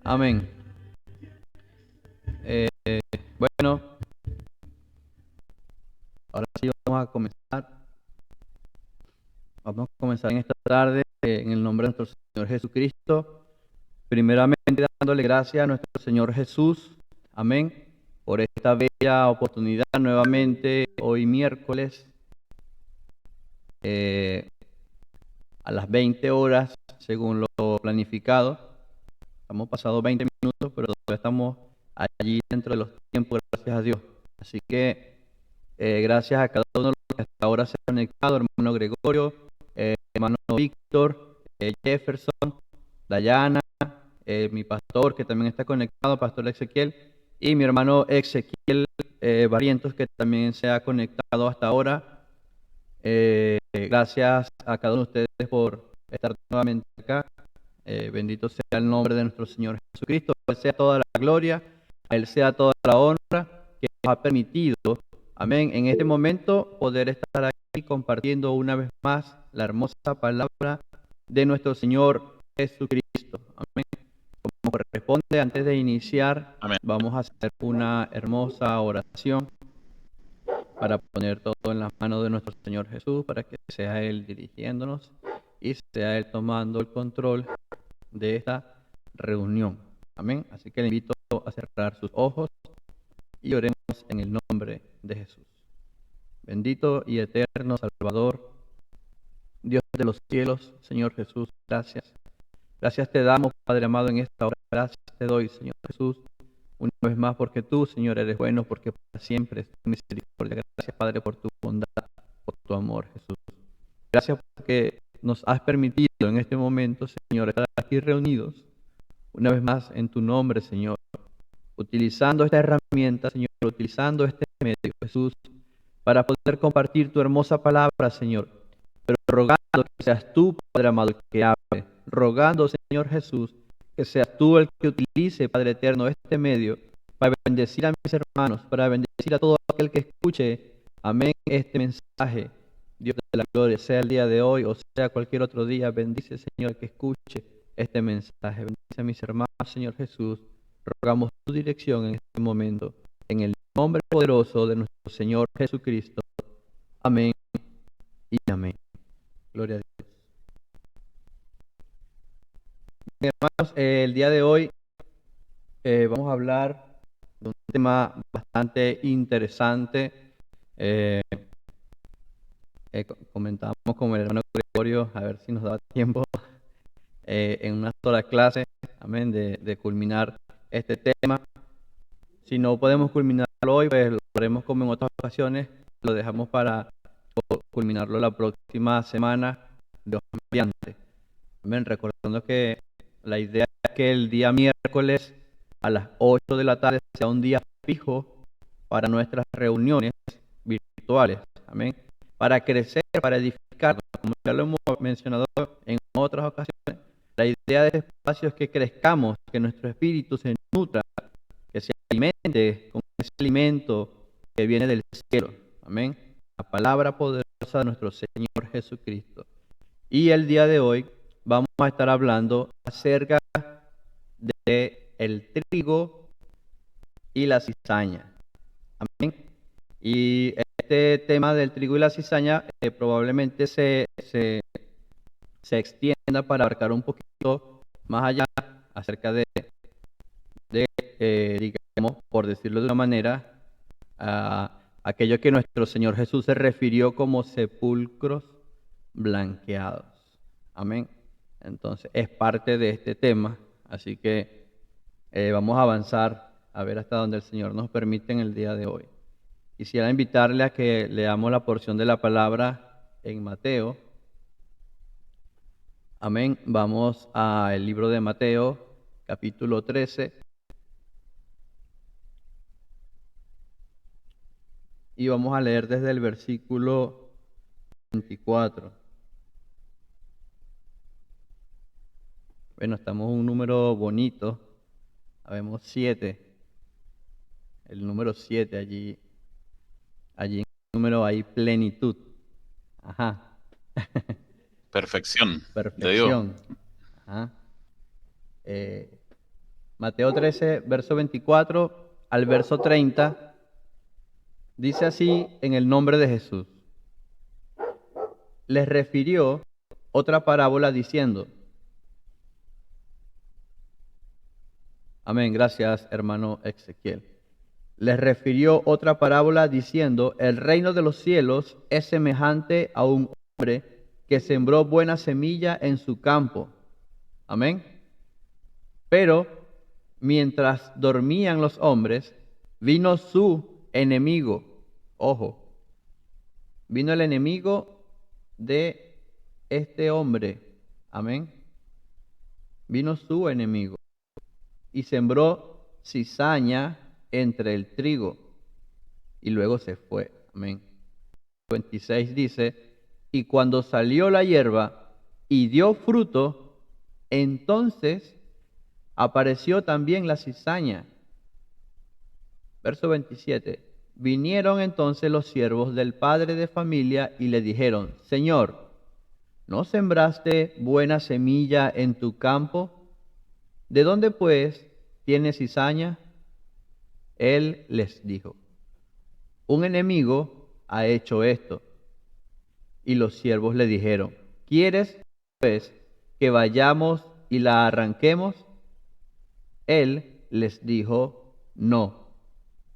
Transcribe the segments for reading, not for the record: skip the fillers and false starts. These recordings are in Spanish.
Amén. Eh, bueno, ahora sí vamos a comenzar. Vamos a comenzar en esta tarde en el nombre de nuestro Señor Jesucristo. Primeramente dándole gracias a nuestro Señor Jesús. Amén. Por esta bella oportunidad nuevamente hoy miércoles a las 20 horas según lo planificado. Hemos pasado 20 minutos, pero todavía estamos allí dentro de los tiempos, gracias a Dios. Así que gracias a cada uno de los que hasta ahora se han conectado, hermano Gregorio, hermano Víctor, Jefferson, Dayana, mi pastor que también está conectado, pastor Ezequiel, y mi hermano Ezequiel Barrientos que también se ha conectado hasta ahora. Gracias a cada uno de ustedes por estar nuevamente acá. Bendito sea el nombre de nuestro Señor Jesucristo. A Él sea toda la gloria, a Él sea toda la honra que nos ha permitido, amén, en este momento poder estar aquí compartiendo una vez más la hermosa palabra de nuestro Señor Jesucristo. Amén. Como corresponde, antes de iniciar, Amén. vamos a hacer una hermosa oración para poner todo en las manos de nuestro Señor Jesús, para que sea Él dirigiéndonos y sea Él tomando el control de esta reunión. Amén. Así que le invito a cerrar sus ojos y oremos en el nombre de Jesús. Bendito y eterno Salvador, Dios de los cielos, Señor Jesús, gracias. Gracias te damos, Padre amado, en esta hora. Gracias te doy, Señor Jesús, una vez más, porque tú, Señor, eres bueno, porque para siempre es tu misericordia. Gracias, Padre, por tu bondad, por tu amor, Jesús. Gracias porque nos has permitido en este momento, Señor, estar aquí reunidos una vez más en tu nombre, Señor, utilizando esta herramienta, Señor, utilizando este medio, Jesús, para poder compartir tu hermosa palabra, Señor, pero rogando que seas tú, Padre amado, el que hable, rogando, Señor Jesús, que seas tú el que utilice, Padre eterno, este medio para bendecir a mis hermanos, para bendecir a todo aquel que escuche, amén, este mensaje. Dios de la gloria, sea el día de hoy o sea cualquier otro día, bendice, Señor, que escuche este mensaje. Bendice a mis hermanos, Señor Jesús. Rogamos tu dirección en este momento, en el nombre poderoso de nuestro Señor Jesucristo. Amén y amén. Gloria a Dios. Bien, hermanos, el día de hoy vamos a hablar de un tema bastante interesante. Eh, Comentábamos con el hermano Gregorio, a ver si nos da tiempo en una sola clase, amén, de culminar este tema. Si no podemos culminarlo hoy, pues lo haremos como en otras ocasiones, lo dejamos para culminarlo la próxima semana, Dios mediante. Amén. Recordando que la idea es que el día miércoles a las 8 de la tarde sea un día fijo para nuestras reuniones virtuales. Amén. Para crecer, para edificar, como ya lo hemos mencionado en otras ocasiones, la idea de este espacio es que crezcamos, que nuestro espíritu se nutra, que se alimente con ese alimento que viene del cielo. Amén. La palabra poderosa de nuestro Señor Jesucristo. Y el día de hoy vamos a estar hablando acerca de el trigo y la cizaña. Amén. Y este tema del trigo y la cizaña probablemente se extienda para abarcar un poquito más allá acerca de digamos, por decirlo de una manera, a aquello que nuestro Señor Jesús se refirió como sepulcros blanqueados. Amén. Entonces, es parte de este tema, así que vamos a avanzar a ver hasta donde el Señor nos permite en el día de hoy. Quisiera invitarle a que leamos la porción de la palabra en Mateo. Amén. Vamos al libro de Mateo, capítulo 13. Y vamos a leer desde el versículo 24. Bueno, estamos en un número bonito. Habemos 7. El número 7 allí en el número hay plenitud. Ajá. Perfección de Dios. Perfección. Ajá. Mateo 13, verso 24 al verso 30, dice así en el nombre de Jesús. Les refirió otra parábola diciendo, amén, gracias hermano Ezequiel. Les refirió otra parábola diciendo, el reino de los cielos es semejante a un hombre que sembró buena semilla en su campo. Amén. Pero mientras dormían los hombres, vino su enemigo. Ojo, vino el enemigo de este hombre. Amén. Vino su enemigo y sembró cizaña entre el trigo y luego se fue. Amén. 26 dice, y cuando salió la hierba y dio fruto, entonces apareció también la cizaña. Verso 27. Vinieron entonces los siervos del padre de familia y le dijeron, Señor, ¿no sembraste buena semilla en tu campo? ¿De dónde pues tienes cizaña? Él les dijo, un enemigo ha hecho esto. Y los siervos le dijeron, ¿quieres pues que vayamos y la arranquemos? Él les dijo, no,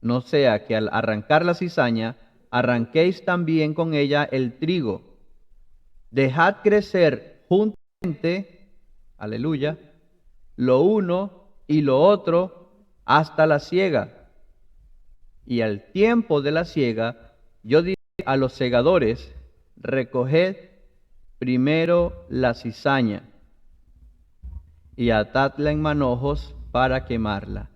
no sea que al arrancar la cizaña, arranquéis también con ella el trigo. Dejad crecer juntamente, aleluya, lo uno y lo otro hasta la siega. Y al tiempo de la siega, yo diré a los segadores, recoged primero la cizaña y atadla en manojos para quemarla,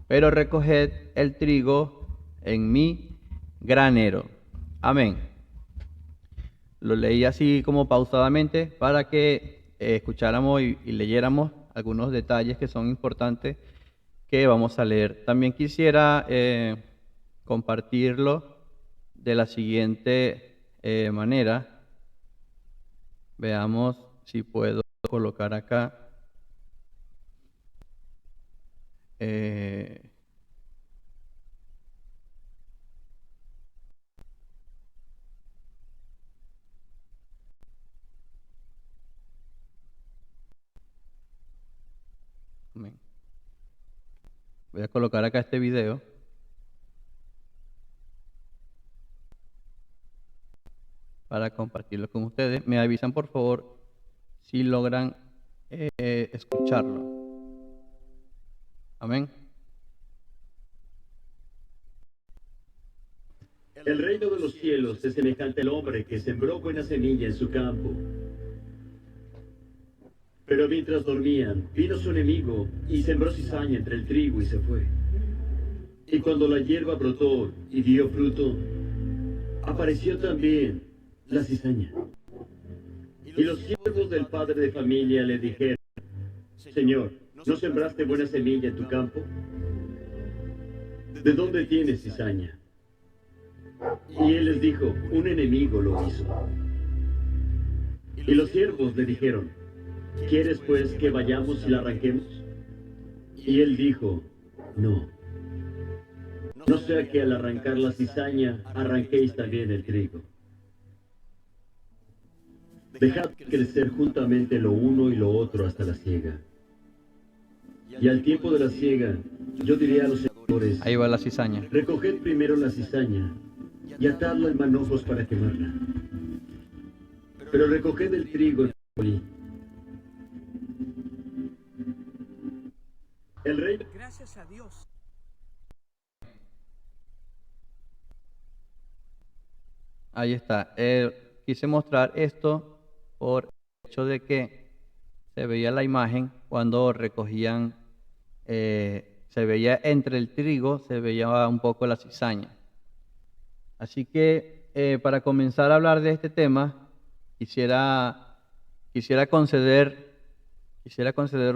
pero recoged el trigo en mi granero. Amén. Lo leí así como pausadamente para que escucháramos y leyéramos algunos detalles que son importantes que vamos a leer. También quisiera compartirlo de la siguiente manera. Veamos si puedo colocar acá. Voy a colocar acá este video para compartirlo con ustedes. Me avisan por favor si logran escucharlo. Amén. El reino de los cielos es semejante al hombre que sembró buena semilla en su campo. Pero mientras dormían, vino su enemigo y sembró cizaña entre el trigo y se fue. Y cuando la hierba brotó y dio fruto, apareció también la cizaña. Y los siervos del padre de familia le dijeron, Señor, ¿no sembraste buena semilla en tu campo? ¿De dónde tienes cizaña? Y él les dijo, un enemigo lo hizo. Y los siervos le dijeron, ¿quieres pues que vayamos y la arranquemos? Y él dijo, no. No sea que al arrancar la cizaña, arranquéis también el trigo. Dejad crecer juntamente lo uno y lo otro hasta la siega. Y al tiempo de la siega, yo diré a los segadores, Ahí va la cizaña. recoged primero la cizaña y atadla en manojos para quemarla. Pero recoged el trigo en molí. El rey... Gracias a Dios. Ahí está. Quise mostrar esto por el hecho de que se veía la imagen cuando recogían, se veía entre el trigo, se veía un poco la cizaña. Así que para comenzar a hablar de este tema, quisiera conceder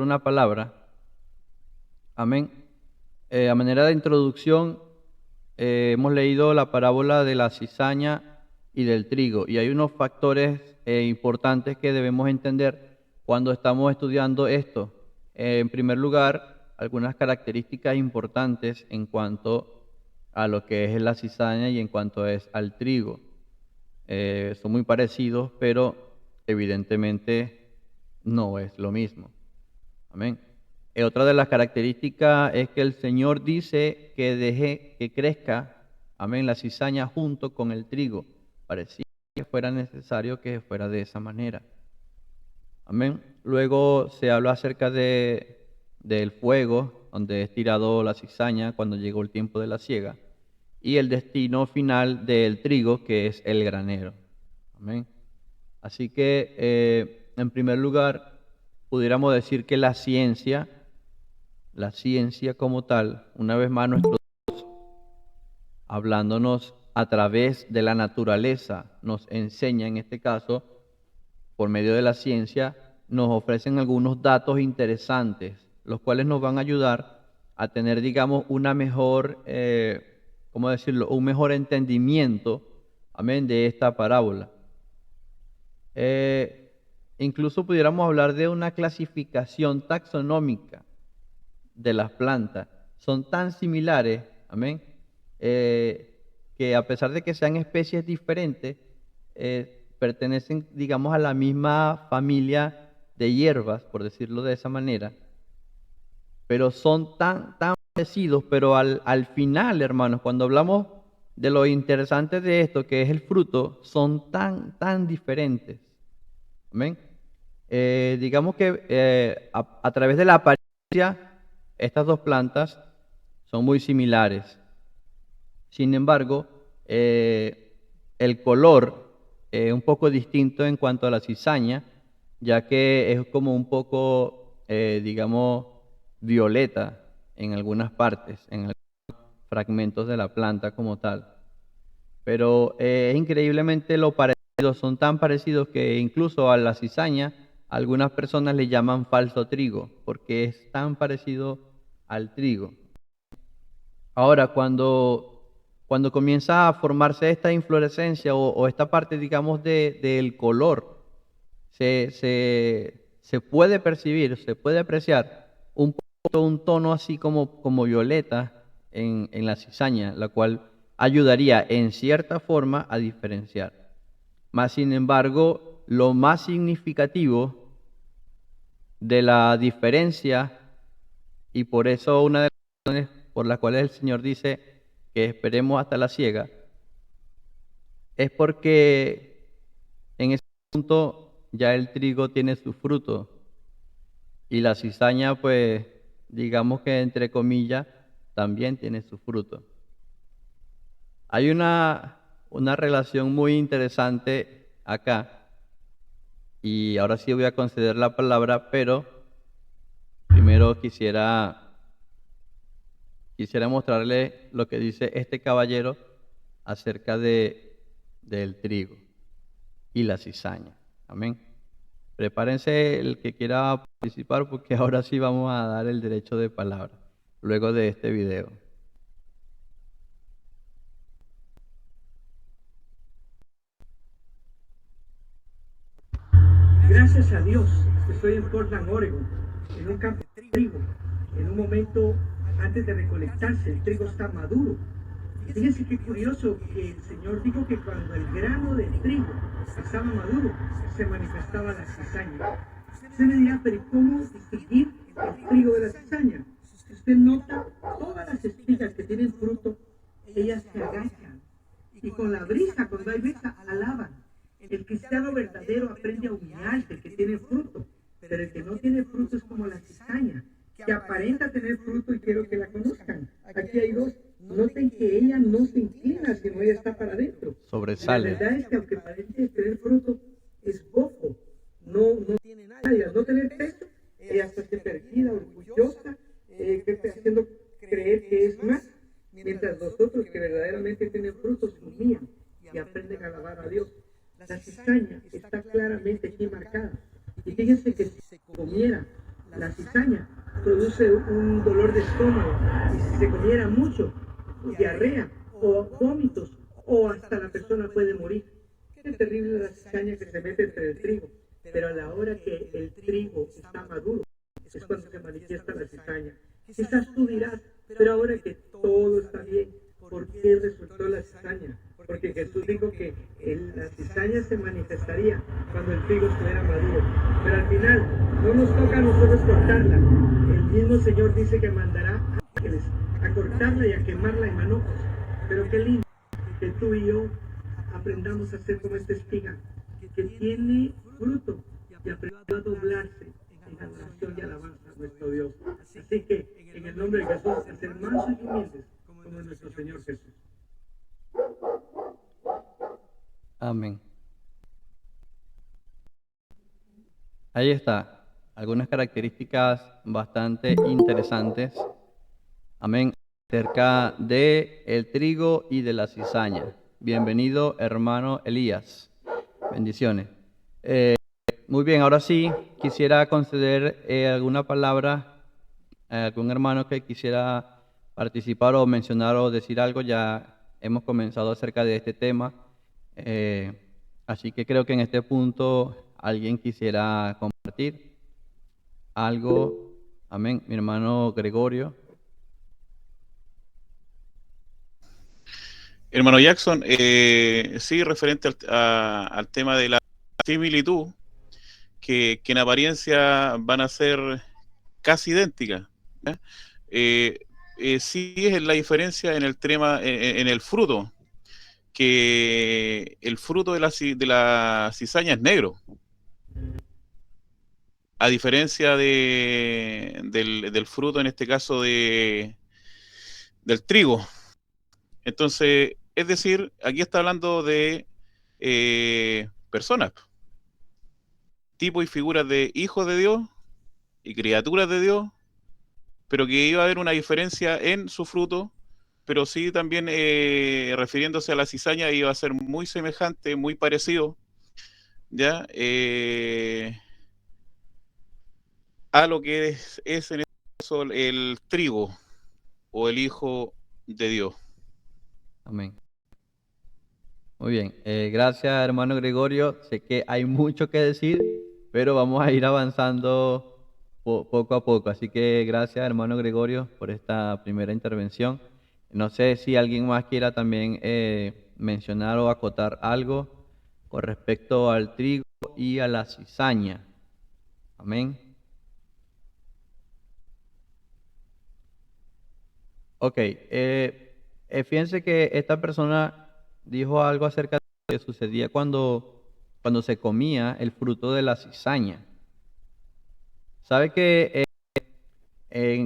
una palabra. Amén. A manera de introducción, hemos leído la parábola de la cizaña y del trigo, y hay unos factores importantes que debemos entender cuando estamos estudiando esto. En primer lugar, algunas características importantes en cuanto a lo que es la cizaña y en cuanto es al trigo. Son muy parecidos, pero evidentemente no es lo mismo. Amén. Otra de las características es que el Señor dice que deje que crezca, amén, la cizaña junto con el trigo. Parecía que fuera necesario que fuera de esa manera. Amén. Luego se habló acerca del fuego, donde es tirado la cizaña cuando llegó el tiempo de la siega, y el destino final del trigo, que es el granero. Amén. Así que, en primer lugar, pudiéramos decir que la ciencia como tal, una vez más nuestro Dios, hablándonos a través de la naturaleza, nos enseña, en este caso, por medio de la ciencia, nos ofrecen algunos datos interesantes, los cuales nos van a ayudar a tener, digamos, una mejor, ¿cómo decirlo?, un mejor entendimiento, amén, de esta parábola. Incluso pudiéramos hablar de una clasificación taxonómica de las plantas. Son tan similares, amén, que a pesar de que sean especies diferentes, pertenecen, digamos, a la misma familia de hierbas, por decirlo de esa manera, pero son tan parecidos, pero al final, hermanos, cuando hablamos de lo interesante de esto, que es el fruto, son tan diferentes. Amén. Digamos que a través de la apariencia, estas dos plantas son muy similares. Sin embargo, el color es un poco distinto en cuanto a la cizaña, ya que es como un poco, digamos, violeta en algunas partes, en algunos fragmentos de la planta como tal. Pero es increíblemente lo parecido, son tan parecidos que incluso a la cizaña algunas personas le llaman falso trigo, porque es tan parecido al trigo. Ahora, cuando comienza a formarse esta inflorescencia o esta parte, digamos, del color, se puede percibir, se puede apreciar un tono así como violeta en la cizaña, la cual ayudaría en cierta forma a diferenciar. Mas, sin embargo, lo más significativo de la diferencia, y por eso una de las razones por las cuales el Señor dice que esperemos hasta la siega, es porque en ese punto ya el trigo tiene su fruto y la cizaña, pues, digamos que entre comillas, también tiene su fruto. Hay una relación muy interesante acá, y ahora sí voy a conceder la palabra, pero primero quisiera mostrarle lo que dice este caballero acerca del trigo y la cizaña. Amén. Prepárense el que quiera participar, porque ahora sí vamos a dar el derecho de palabra, luego de este video. Gracias a Dios, estoy en Portland, Oregon, en un campo de trigo. En un momento antes de recolectarse, el trigo está maduro. Fíjense qué curioso que el Señor dijo que cuando el grano de trigo estaba maduro, se manifestaba la cizaña. Usted me dirá, pero ¿cómo distinguir el trigo de la cizaña? Si usted nota, todas las espigas que tienen fruto, ellas se agachan. Y con la brisa, cuando hay brisa, alaban. El cristiano verdadero aprende a humillarse, el que tiene fruto, pero el que no tiene fruto es como la cizaña, que aparenta tener fruto y quiero que la conozcan. Aquí hay dos. Noten que ella no se inclina, sino ella está para adentro. Sobresale. La verdad es que aunque parece tener fruto, es bofo. No tiene nada. Y al no tener peso, ella está erguida, orgullosa, haciendo creer que es más. Mientras nosotros que verdaderamente tienen frutos se humillan y aprenden a alabar a Dios. La cizaña está claramente aquí marcada. Y fíjense que si se comiera la cizaña, produce un dolor de estómago. Y si se comiera mucho, diarrea o vómitos, o hasta la persona puede morir. Qué terrible la cizaña que se mete entre el trigo. Pero a la hora que el trigo está maduro, es cuando se manifiesta la cizaña. Quizás tú dirás, pero ahora que todo está bien, ¿por qué resultó la cizaña? Porque Jesús dijo que la cizaña se manifestaría cuando el trigo estuviera maduro. Pero al final no nos toca a nosotros cortarla. El mismo Señor dice que mandará ángeles a cortarla y a quemarla en manojos. Pero qué lindo que tú y yo aprendamos a ser como esta espiga, que tiene fruto y aprendió a doblarse en adoración y alabanza a nuestro Dios. Así que en el nombre de Jesús, a ser mansos y humildes como nuestro Señor Jesús. Amén. Ahí está. Algunas características bastante interesantes. Amén. Acerca de el trigo y de la cizaña. Bienvenido, hermano Elías. Bendiciones. Muy bien, ahora sí, quisiera conceder alguna palabra a algún hermano que quisiera participar o mencionar o decir algo. Ya hemos comenzado acerca de este tema. Así que creo que en este punto alguien quisiera compartir algo. Amén. Mi hermano Gregorio. Hermano Jackson, sí, referente al tema de la similitud, que en apariencia van a ser casi idénticas, ¿ya? Sí es la diferencia en el tema, en el fruto, que el fruto de la cizaña es negro, a diferencia del fruto, en este caso, del trigo. Entonces, es decir, aquí está hablando de personas, tipos y figuras de hijos de Dios y criaturas de Dios, pero que iba a haber una diferencia en su fruto, pero sí también refiriéndose a la cizaña iba a ser muy semejante, muy parecido, ¿ya? A lo que es en este caso el trigo o el hijo de Dios. Amén. Muy bien. Gracias, hermano Gregorio. Sé que hay mucho que decir, pero vamos a ir avanzando poco a poco. Así que gracias, hermano Gregorio, por esta primera intervención. No sé si alguien más quiera también mencionar o acotar algo con respecto al trigo y a la cizaña. Amén. Ok. Fíjense que esta persona dijo algo acerca de lo que sucedía cuando se comía el fruto de la cizaña. ¿Sabe que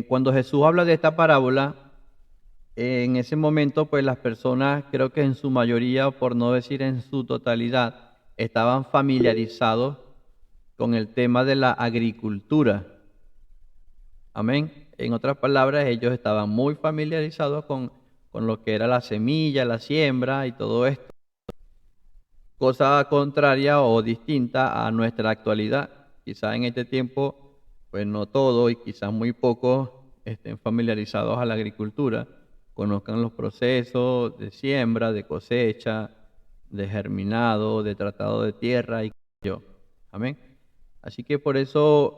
cuando Jesús habla de esta parábola, en ese momento, pues las personas, creo que en su mayoría, por no decir en su totalidad, estaban familiarizados con el tema de la agricultura? Amén. En otras palabras, ellos estaban muy familiarizados con lo que era la semilla, la siembra y todo esto. Cosa contraria o distinta a nuestra actualidad. Quizás en este tiempo, pues no todos y quizás muy pocos estén familiarizados a la agricultura, conozcan los procesos de siembra, de cosecha, de germinado, de tratado de tierra y yo. Amén. Así que por eso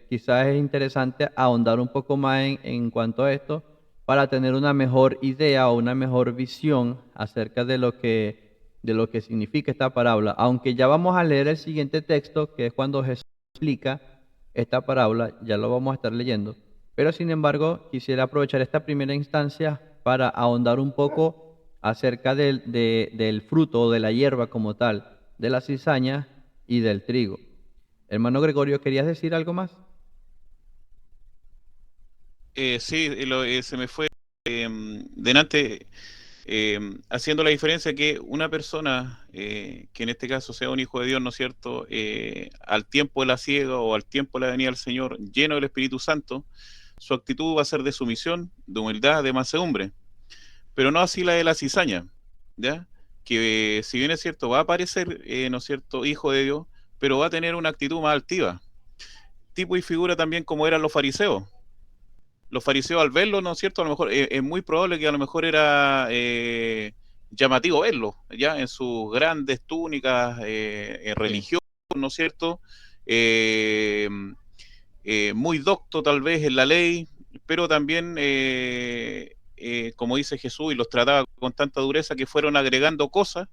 quizás es interesante ahondar un poco más en cuanto a esto para tener una mejor idea o una mejor visión acerca de lo que significa esta parábola. Aunque ya vamos a leer el siguiente texto, que es cuando Jesús explica esta parábola, ya lo vamos a estar leyendo. Pero sin embargo, quisiera aprovechar esta primera instancia para ahondar un poco acerca del fruto o de la hierba como tal, de la cizaña y del trigo. Hermano Gregorio, ¿querías decir algo más? Sí, se me fue delante, haciendo la diferencia que una persona, que en este caso sea un hijo de Dios, ¿no es cierto?, al tiempo de la siega o al tiempo de la venida del Señor, lleno del Espíritu Santo, su actitud va a ser de sumisión, de humildad, de mansedumbre, pero no así la de la cizaña, ¿ya? Que si bien es cierto, va a aparecer, ¿no es cierto?, hijo de Dios, pero va a tener una actitud más altiva, tipo y figura también como eran los fariseos. Los fariseos al verlo, ¿no es cierto? A lo mejor es muy probable que a lo mejor era llamativo verlo, ya en sus grandes túnicas religiosas, ¿no es cierto? Muy docto tal vez en la ley, pero también, como dice Jesús, y los trataba con tanta dureza que fueron agregando cosas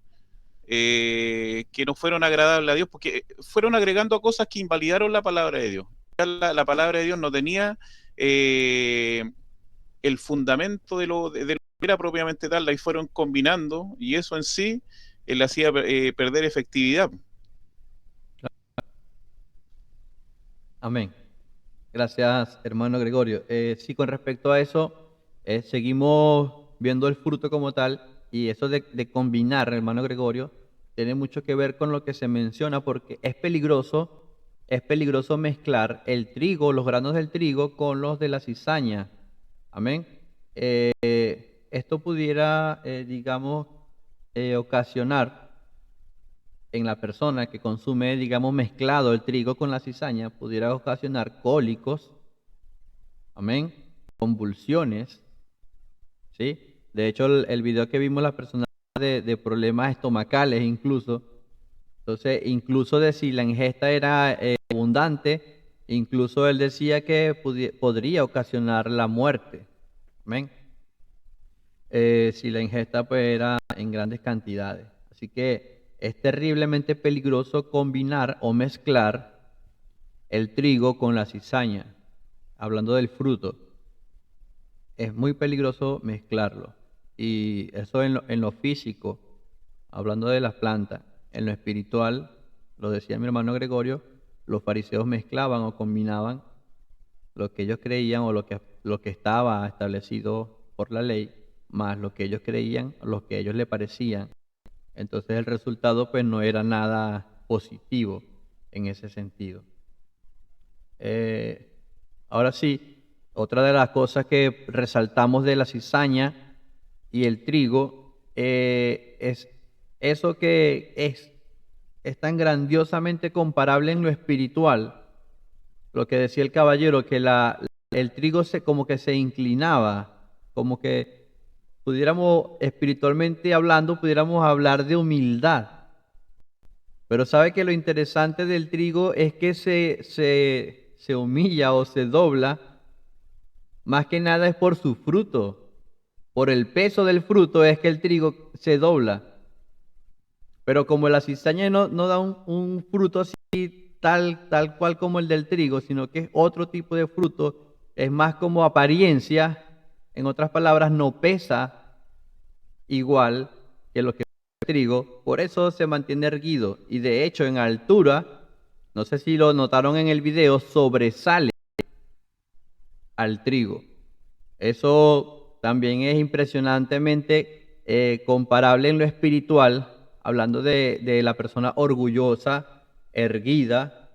que no fueron agradables a Dios, porque fueron agregando cosas que invalidaron la palabra de Dios. La palabra de Dios no tenía el fundamento de lo que era propiamente tal, y fueron combinando, y eso en sí le hacía perder efectividad. Amén. Gracias, hermano Gregorio. Sí, con respecto a eso, seguimos viendo el fruto como tal, y eso de combinar, hermano Gregorio, tiene mucho que ver con lo que se menciona, porque es peligroso mezclar el trigo, los granos del trigo, con los de la cizaña. Amén. Esto pudiera, digamos, ocasionar en la persona que consume, digamos, mezclado el trigo con la cizaña, pudiera ocasionar cólicos, amén, convulsiones, ¿sí? De hecho, el video que vimos, las personas de problemas estomacales incluso, entonces, incluso de si la ingesta era abundante, incluso él decía que podría ocasionar la muerte, amén. Si la ingesta pues era en grandes cantidades. Así que es terriblemente peligroso combinar o mezclar el trigo con la cizaña. Hablando del fruto, es muy peligroso mezclarlo. Y eso en lo físico, hablando de las plantas. En lo espiritual, lo decía mi hermano Gregorio, los fariseos mezclaban o combinaban lo que ellos creían o lo que estaba establecido por la ley, más lo que ellos creían, lo que a ellos le parecían. Entonces el resultado pues no era nada positivo en ese sentido. Ahora sí, otra de las cosas que resaltamos de la cizaña y el trigo es eso que es tan grandiosamente comparable en lo espiritual. Lo que decía el caballero, que el trigo como que se inclinaba, como que pudiéramos, espiritualmente hablando, pudiéramos hablar de humildad. Pero sabe que lo interesante del trigo es que se humilla o se dobla, más que nada es por su fruto. Por el peso del fruto es que el trigo se dobla. Pero como la cizaña no da un fruto así tal cual como el del trigo, sino que es otro tipo de fruto, es más como apariencia, en otras palabras, no pesa igual que lo que es el trigo, por eso se mantiene erguido. Y de hecho, en altura, no sé si lo notaron en el video, sobresale al trigo. Eso también es impresionantemente comparable en lo espiritual, hablando de la persona orgullosa, erguida.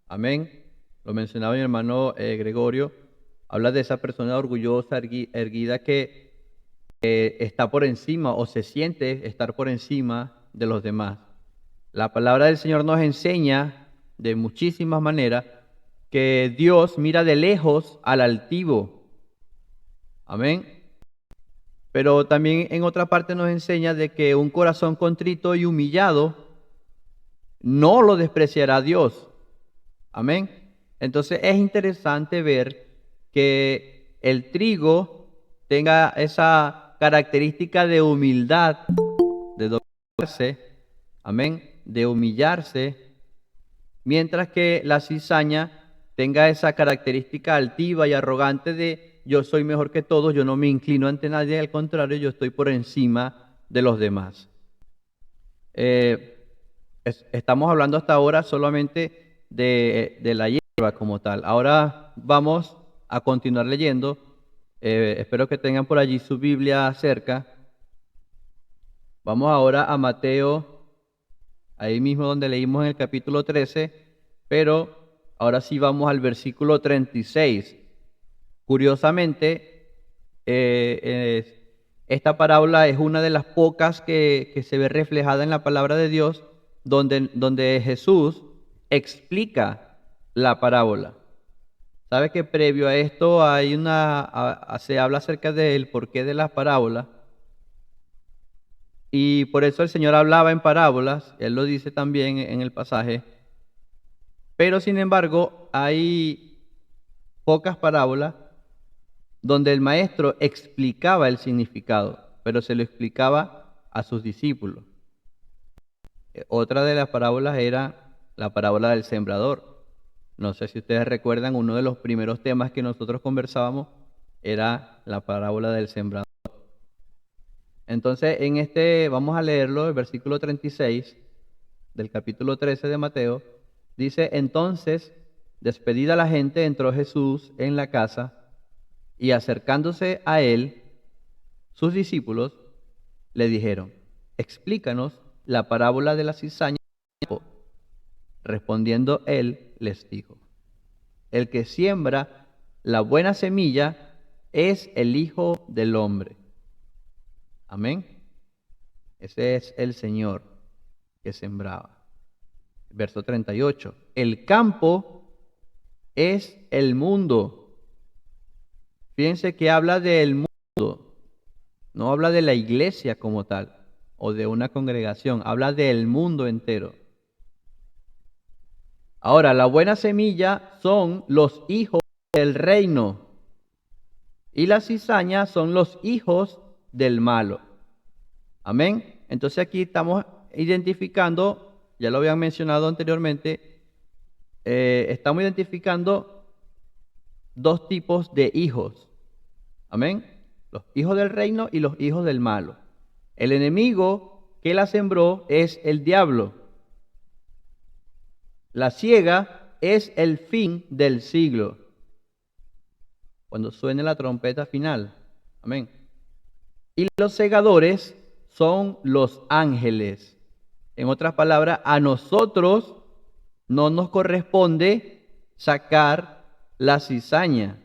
Amén. Lo mencionaba mi hermano Gregorio. Habla de esa persona orgullosa, erguida, que está por encima o se siente estar por encima de los demás. La palabra del Señor nos enseña de muchísimas maneras que Dios mira de lejos al altivo. Amén. Pero también en otra parte nos enseña de que un corazón contrito y humillado no lo despreciará Dios. Amén. Entonces es interesante ver que el trigo tenga esa característica de humildad, de doblarse, amén, de humillarse, mientras que la cizaña tenga esa característica altiva y arrogante de yo soy mejor que todos, yo no me inclino ante nadie, al contrario, yo estoy por encima de los demás. Estamos hablando hasta ahora solamente de la hierba como tal. Ahora vamos a continuar leyendo. Espero que tengan por allí su Biblia cerca. Vamos ahora a Mateo, ahí mismo donde leímos en el capítulo 13, pero ahora sí vamos al versículo 36. Curiosamente, esta parábola es una de las pocas que se ve reflejada en la palabra de Dios, donde Jesús explica la parábola. ¿Sabe que previo a esto se habla acerca del porqué de las parábolas? Y por eso el Señor hablaba en parábolas, Él lo dice también en el pasaje. Pero sin embargo, hay pocas parábolas donde el maestro explicaba el significado, pero se lo explicaba a sus discípulos. Otra de las parábolas era la parábola del sembrador. No sé si ustedes recuerdan, uno de los primeros temas que nosotros conversábamos era la parábola del sembrador. Entonces, vamos a leerlo, el versículo 36 del capítulo 13 de Mateo, dice: entonces, despedida la gente, entró Jesús en la casa, y acercándose a él, sus discípulos le dijeron: explícanos la parábola de la cizaña. Respondiendo él, les dijo: el que siembra la buena semilla es el Hijo del Hombre. Amén. Ese es el Señor que sembraba. Verso 38. El campo es el mundo. Fíjense que habla del mundo. No habla de la iglesia como tal o de una congregación. Habla del mundo entero. Ahora, la buena semilla son los hijos del reino y la cizaña son los hijos del malo. Amén. Entonces aquí estamos identificando, ya lo habían mencionado anteriormente, estamos identificando dos tipos de hijos. Amén. Los hijos del reino y los hijos del malo. El enemigo que la sembró es el diablo. La siega es el fin del siglo, cuando suene la trompeta final. Amén. Y los segadores son los ángeles. En otras palabras, a nosotros no nos corresponde sacar la cizaña,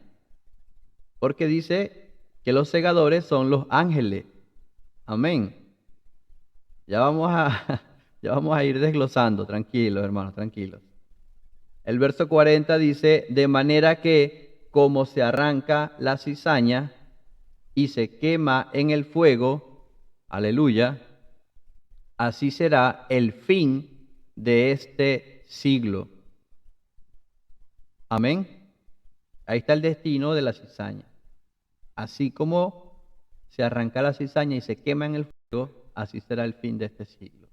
porque dice que los segadores son los ángeles. Amén. Ya vamos a ir desglosando, tranquilos, hermanos, tranquilos. El verso 40 dice: de manera que como se arranca la cizaña y se quema en el fuego, aleluya, así será el fin de este siglo. Amén. Ahí está el destino de la cizaña. Así como se arranca la cizaña y se quema en el fuego, así será el fin de este siglo.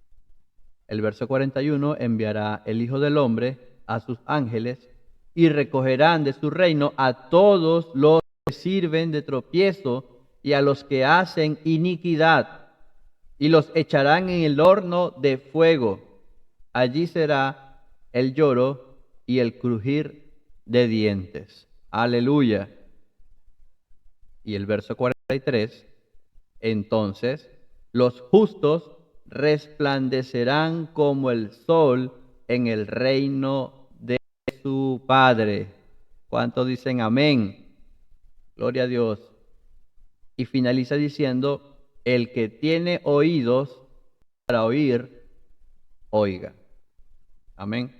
El verso 41, enviará el Hijo del Hombre a sus ángeles y recogerán de su reino a todos los que sirven de tropiezo y a los que hacen iniquidad, y los echarán en el horno de fuego. Allí será el lloro y el crujir de dientes. Aleluya. Y el verso 43, entonces los justos resplandecerán como el sol en el reino de su Padre. ¿Cuántos dicen amén? Gloria a Dios. Y finaliza diciendo: el que tiene oídos para oír, oiga. Amén.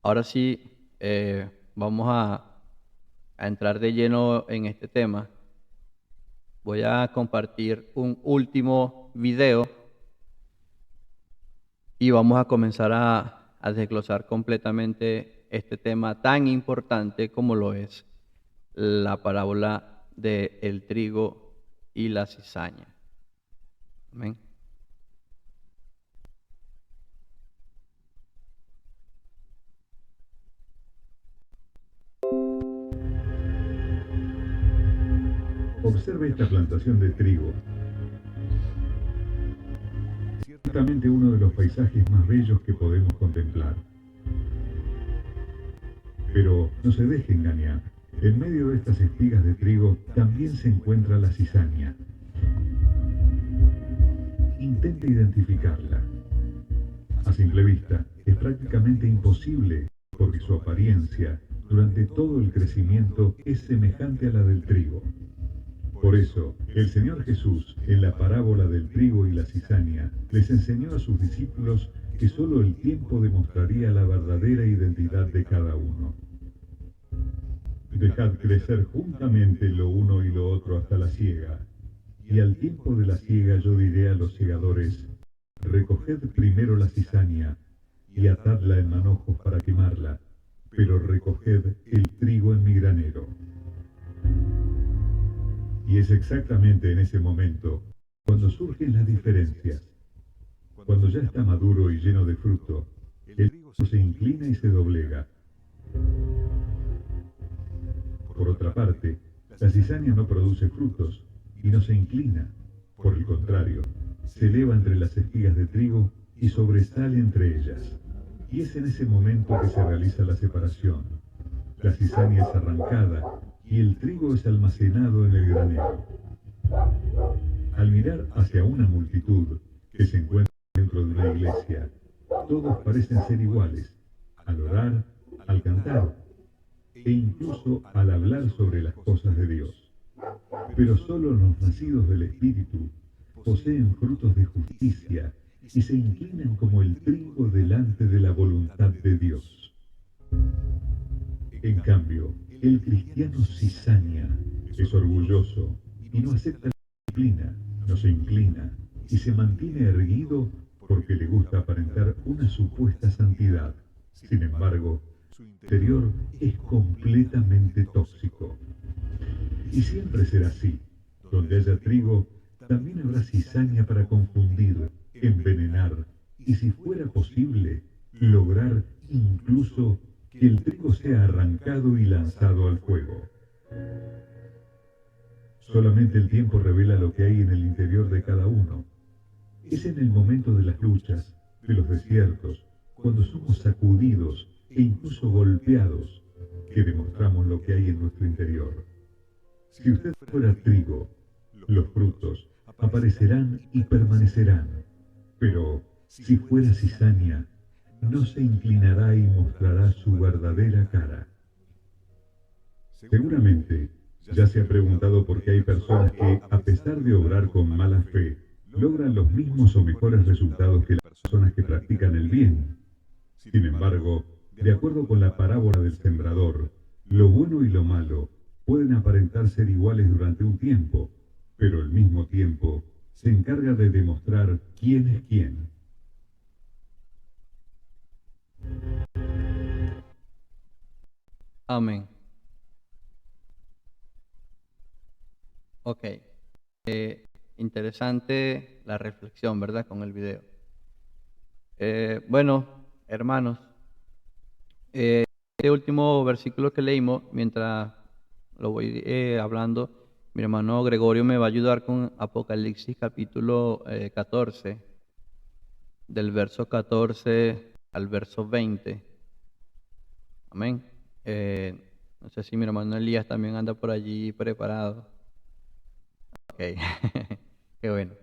Ahora sí, vamos a entrar de lleno en este tema. Voy a compartir un último video y vamos a comenzar a desglosar completamente este tema tan importante como lo es la parábola del trigo y la cizaña. Amén. Observe esta plantación de trigo. Ciertamente uno de los paisajes más bellos que podemos contemplar. Pero no se deje engañar. En medio de estas espigas de trigo también se encuentra la cizaña. Intente identificarla. A simple vista, es prácticamente imposible, porque su apariencia, durante todo el crecimiento, es semejante a la del trigo. Por eso, el Señor Jesús, en la parábola del trigo y la cizaña, les enseñó a sus discípulos que solo el tiempo demostraría la verdadera identidad de cada uno. Dejad crecer juntamente lo uno y lo otro hasta la siega, y al tiempo de la siega yo diré a los segadores: recoged primero la cizaña y atadla en manojos para quemarla, pero recoged el trigo en mi granero. es exactamente en ese momento cuando surgen las diferencias. Cuando ya está maduro y lleno de fruto, el trigo se inclina y se doblega. Por otra parte, la cizaña no produce frutos y no se inclina. Por el contrario, se eleva entre las espigas de trigo y sobresale entre ellas. Y es en ese momento que se realiza la separación. La cizaña es arrancada y el trigo es almacenado en el granero. Al mirar hacia una multitud que se encuentra dentro de una iglesia, todos parecen ser iguales, al orar, al cantar e incluso al hablar sobre las cosas de Dios. Pero solo los nacidos del Espíritu poseen frutos de justicia y se inclinan como el trigo delante de la voluntad de Dios. En cambio, el cristiano cizaña, es orgulloso y no acepta la disciplina, no se inclina y se mantiene erguido porque le gusta aparentar una supuesta santidad. Sin embargo, su interior es completamente tóxico. Y siempre será así. Donde haya trigo, también habrá cizaña para confundir, envenenar y, si fuera posible, lograr incluso que el trigo sea arrancado y lanzado al fuego. Solamente el tiempo revela lo que hay en el interior de cada uno. Es en el momento de las luchas, de los desiertos, cuando somos sacudidos e incluso golpeados, que demostramos lo que hay en nuestro interior. Si usted fuera trigo, los frutos aparecerán y permanecerán. Pero si fuera cizaña, no se inclinará y mostrará su verdadera cara. Seguramente ya se ha preguntado por qué hay personas que, a pesar de obrar con mala fe, logran los mismos o mejores resultados que las personas que practican el bien. Sin embargo, de acuerdo con la parábola del sembrador, lo bueno y lo malo pueden aparentar ser iguales durante un tiempo, pero al mismo tiempo se encarga de demostrar quién es quién. Amén. Ok. Interesante la reflexión, ¿verdad? Con el video. Bueno, hermanos, este último versículo que leímos, mientras lo voy hablando, mi hermano Gregorio me va a ayudar con Apocalipsis capítulo 14, del verso 14 al verso 20. Amén. No sé si mi hermano Elías también anda por allí preparado. Ok, qué bueno.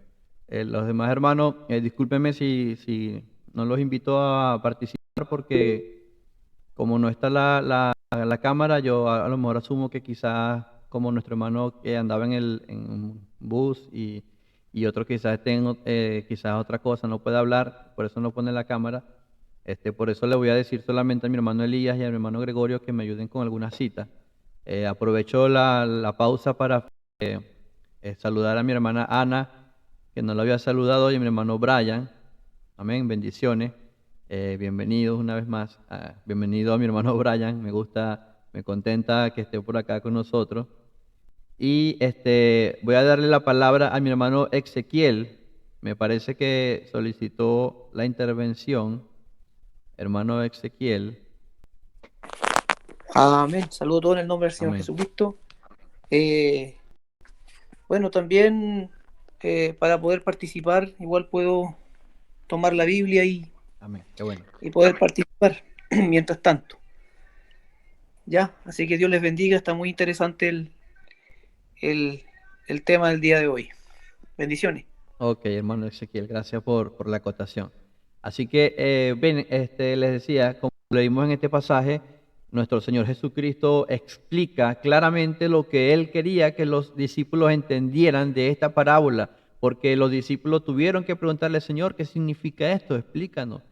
Los demás hermanos, discúlpenme si no los invito a participar porque como no está la cámara, yo a lo mejor asumo que quizás como nuestro hermano que andaba en un bus y otro quizás esté en quizás otra cosa, no puede hablar, por eso no pone la cámara. Por eso le voy a decir solamente a mi hermano Elías y a mi hermano Gregorio que me ayuden con alguna cita. Aprovecho la pausa para saludar a mi hermana Ana, que no la había saludado, y a mi hermano Brian. Amén, bendiciones. Bienvenidos una vez más. Bienvenido a mi hermano Brian. Me contenta que esté por acá con nosotros. Y voy a darle la palabra a mi hermano Ezequiel. Me parece que solicitó la intervención. Hermano Ezequiel. Amén. Saludo todo en el nombre del Señor Amén. Jesucristo. Bueno, también para poder participar, igual puedo tomar la Biblia Amén. Qué bueno. y poder participar mientras tanto. Ya, así que Dios les bendiga. Está muy interesante el tema del día de hoy. Bendiciones. Ok, hermano Ezequiel, gracias por la acotación. Así que, les decía, como leímos en este pasaje, nuestro Señor Jesucristo explica claramente lo que Él quería que los discípulos entendieran de esta parábola, porque los discípulos tuvieron que preguntarle, Señor, ¿qué significa esto? Explícanos.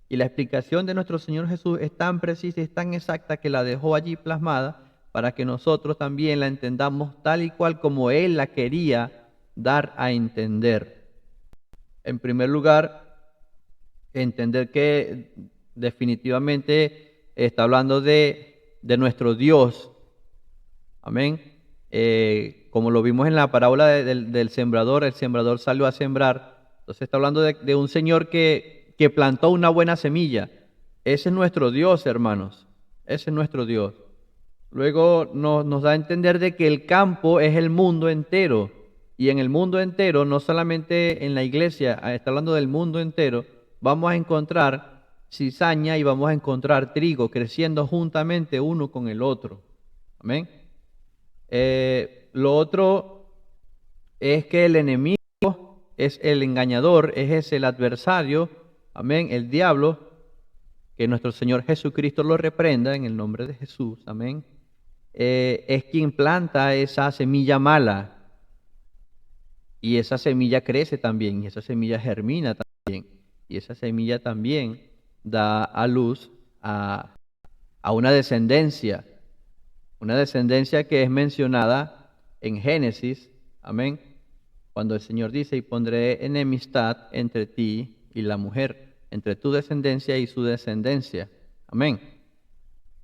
Y la explicación de nuestro Señor Jesús es tan precisa y es tan exacta que la dejó allí plasmada para que nosotros también la entendamos tal y cual como Él la quería dar a entender. En primer lugar, entender que definitivamente está hablando de nuestro Dios. Amén. como lo vimos en la parábola del sembrador, el sembrador salió a sembrar. Entonces está hablando de un Señor que plantó una buena semilla. Ese es nuestro Dios, hermanos. Ese es nuestro Dios. Luego nos da a entender de que el campo es el mundo entero. Y en el mundo entero, no solamente en la iglesia, está hablando del mundo entero, vamos a encontrar cizaña y vamos a encontrar trigo creciendo juntamente uno con el otro. Amén. Lo otro es que el enemigo es el engañador, es el adversario, amén, el diablo, que nuestro Señor Jesucristo lo reprenda en el nombre de Jesús, amén. Es quien planta esa semilla mala y esa semilla crece también y esa semilla germina también y esa semilla también da a luz a una descendencia que es mencionada en Génesis, amén, cuando el Señor dice, y pondré enemistad entre ti y la mujer, entre tu descendencia y su descendencia, amén.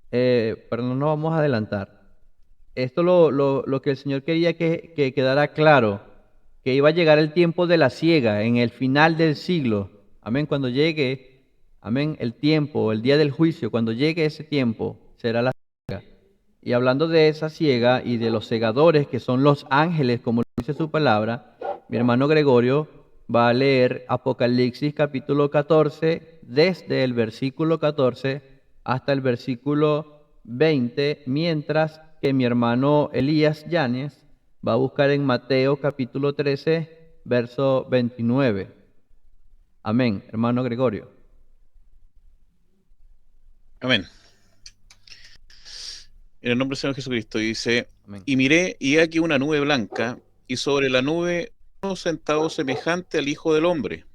Pero no nos vamos a adelantar. Esto lo que el Señor quería que quedara claro, que iba a llegar el tiempo de la siega en el final del siglo, amén, cuando llegue, amén, el tiempo, el día del juicio, cuando llegue ese tiempo, será la siega. Y hablando de esa siega y de los segadores, que son los ángeles, como dice su palabra, mi hermano Gregorio va a leer Apocalipsis capítulo 14, desde el versículo 14 hasta el versículo 20, mientras que mi hermano Elías Yáñez va a buscar en Mateo capítulo 13, verso 29. Amén, hermano Gregorio. Amén. En el nombre del Señor Jesucristo dice, Amén. y miré, y he aquí una nube blanca, y sobre la nube uno sentado semejante al Hijo del Hombre,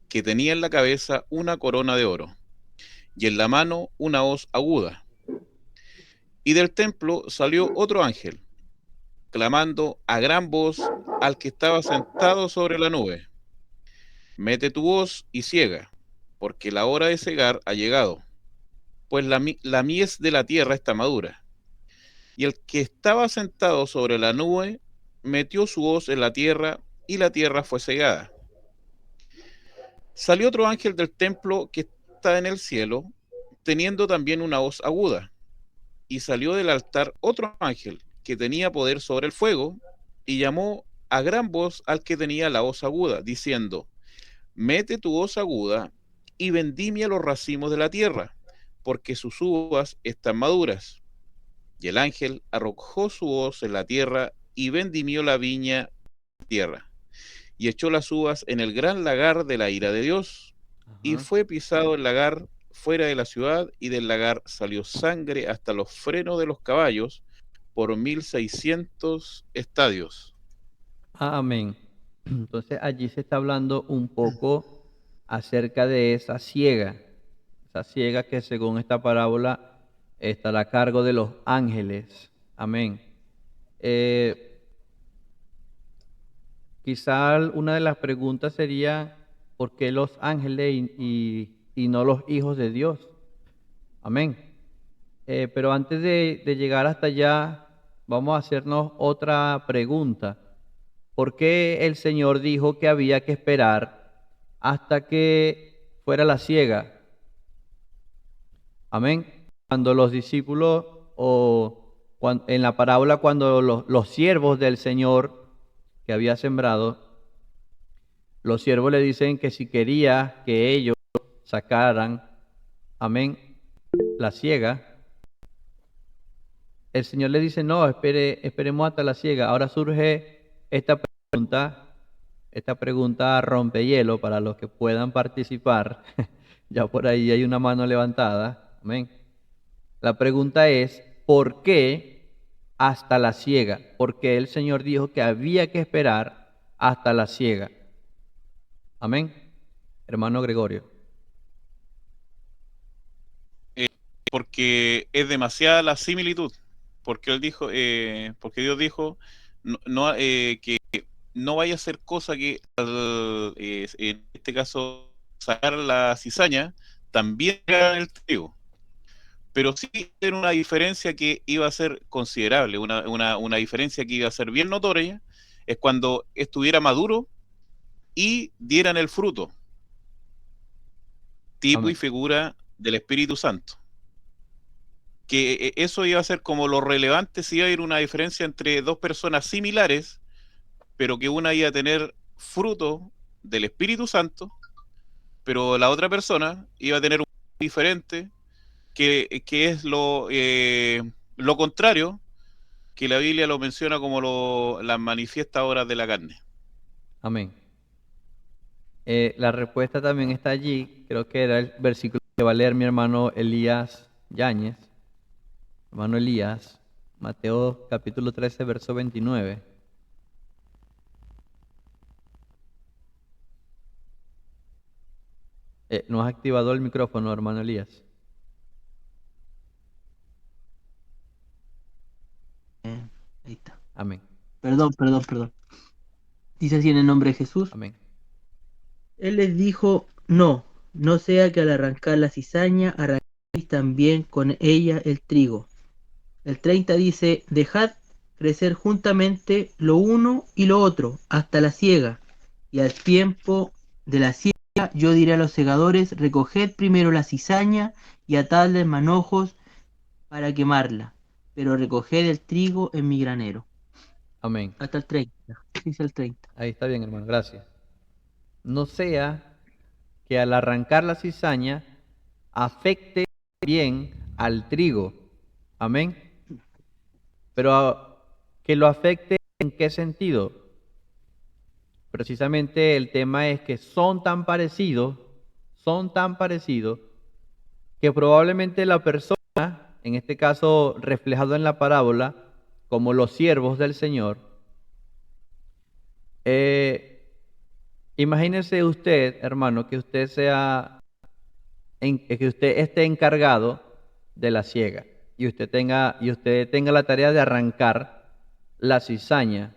que tenía en la cabeza una corona de oro, y en la mano una hoz aguda. Y del templo salió otro ángel, clamando a gran voz al que estaba sentado sobre la nube, mete tu hoz y ciega, porque la hora de cegar ha llegado, pues la mies de la tierra está madura. Y el que estaba sentado sobre la nube metió su hoz en la tierra, y la tierra fue cegada. Salió otro ángel del templo que está en el cielo, teniendo también una hoz aguda. Y salió del altar otro ángel que tenía poder sobre el fuego, y llamó a gran voz al que tenía la hoz aguda, diciendo, mete tu hoz aguda y vendimia los racimos de la tierra, porque sus uvas están maduras. Y el ángel arrojó su hoz en la tierra y vendimió la viña en la tierra, y echó las uvas en el gran lagar de la ira de Dios. Y fue pisado el lagar fuera de la ciudad, y del lagar salió sangre hasta los frenos de los caballos por 1600 estadios. Amén. Entonces allí se está hablando un poco acerca de esa siega que según esta parábola estará a cargo de los ángeles. Amén. Quizá una de las preguntas sería, ¿por qué los ángeles y no los hijos de Dios? Amén. Pero antes de llegar hasta allá, vamos a hacernos otra pregunta. ¿Por qué el Señor dijo que había que esperar hasta que fuera la siega? Amén. Cuando los discípulos en la parábola, cuando los siervos del Señor que había sembrado, los siervos le dicen que si quería que ellos sacaran, amén, la siega, el Señor le dice, no, esperemos hasta la siega. Ahora surge esta pregunta rompehielo para los que puedan participar. Ya por ahí hay una mano levantada. Amén. La pregunta es, ¿por qué hasta la siega? Porque el Señor dijo que había que esperar hasta la siega. Amén. Hermano Gregorio. Porque es demasiada la similitud. Porque él dijo, porque Dios dijo que no vaya a ser cosa que en este caso sacar la cizaña también haga el trigo. pero sí era una diferencia que iba a ser considerable, una diferencia que iba a ser bien notoria, es cuando estuviera maduro y dieran el fruto, tipo y Amén. figura del Espíritu Santo. Que eso iba a ser como lo relevante, si iba a ir una diferencia entre dos personas similares, pero que una iba a tener fruto del Espíritu Santo, pero la otra persona iba a tener un diferente, que es lo contrario, que la Biblia lo menciona como las manifiestas obras de la carne. Amén. La respuesta también está allí, creo que era el versículo que va a leer mi hermano Elías Yáñez. Hermano Elías, Mateo capítulo 13, verso 29. ¿No has activado el micrófono, hermano Elías? Ahí está. Amén. Perdón. Dice así en el nombre de Jesús. Amén. Él les dijo, no sea que al arrancar la cizaña arranquéis también con ella el trigo. El 30 dice, dejad crecer juntamente lo uno y lo otro hasta la siega. Y al tiempo de la siega yo diré a los segadores, recoged primero la cizaña y atadla en manojos para quemarla, pero recoged el trigo en mi granero. Amén. Hasta el 30, dice el 30. Ahí está bien, hermano, gracias. No sea que al arrancar la cizaña afecte bien al trigo. Amén. Pero que lo afecte ¿en qué sentido? Precisamente el tema es que son tan parecidos, que probablemente la persona, en este caso reflejado en la parábola, como los siervos del Señor, imagínese usted, hermano, que usted que usted esté encargado de la siega y usted tenga la tarea de arrancar la cizaña.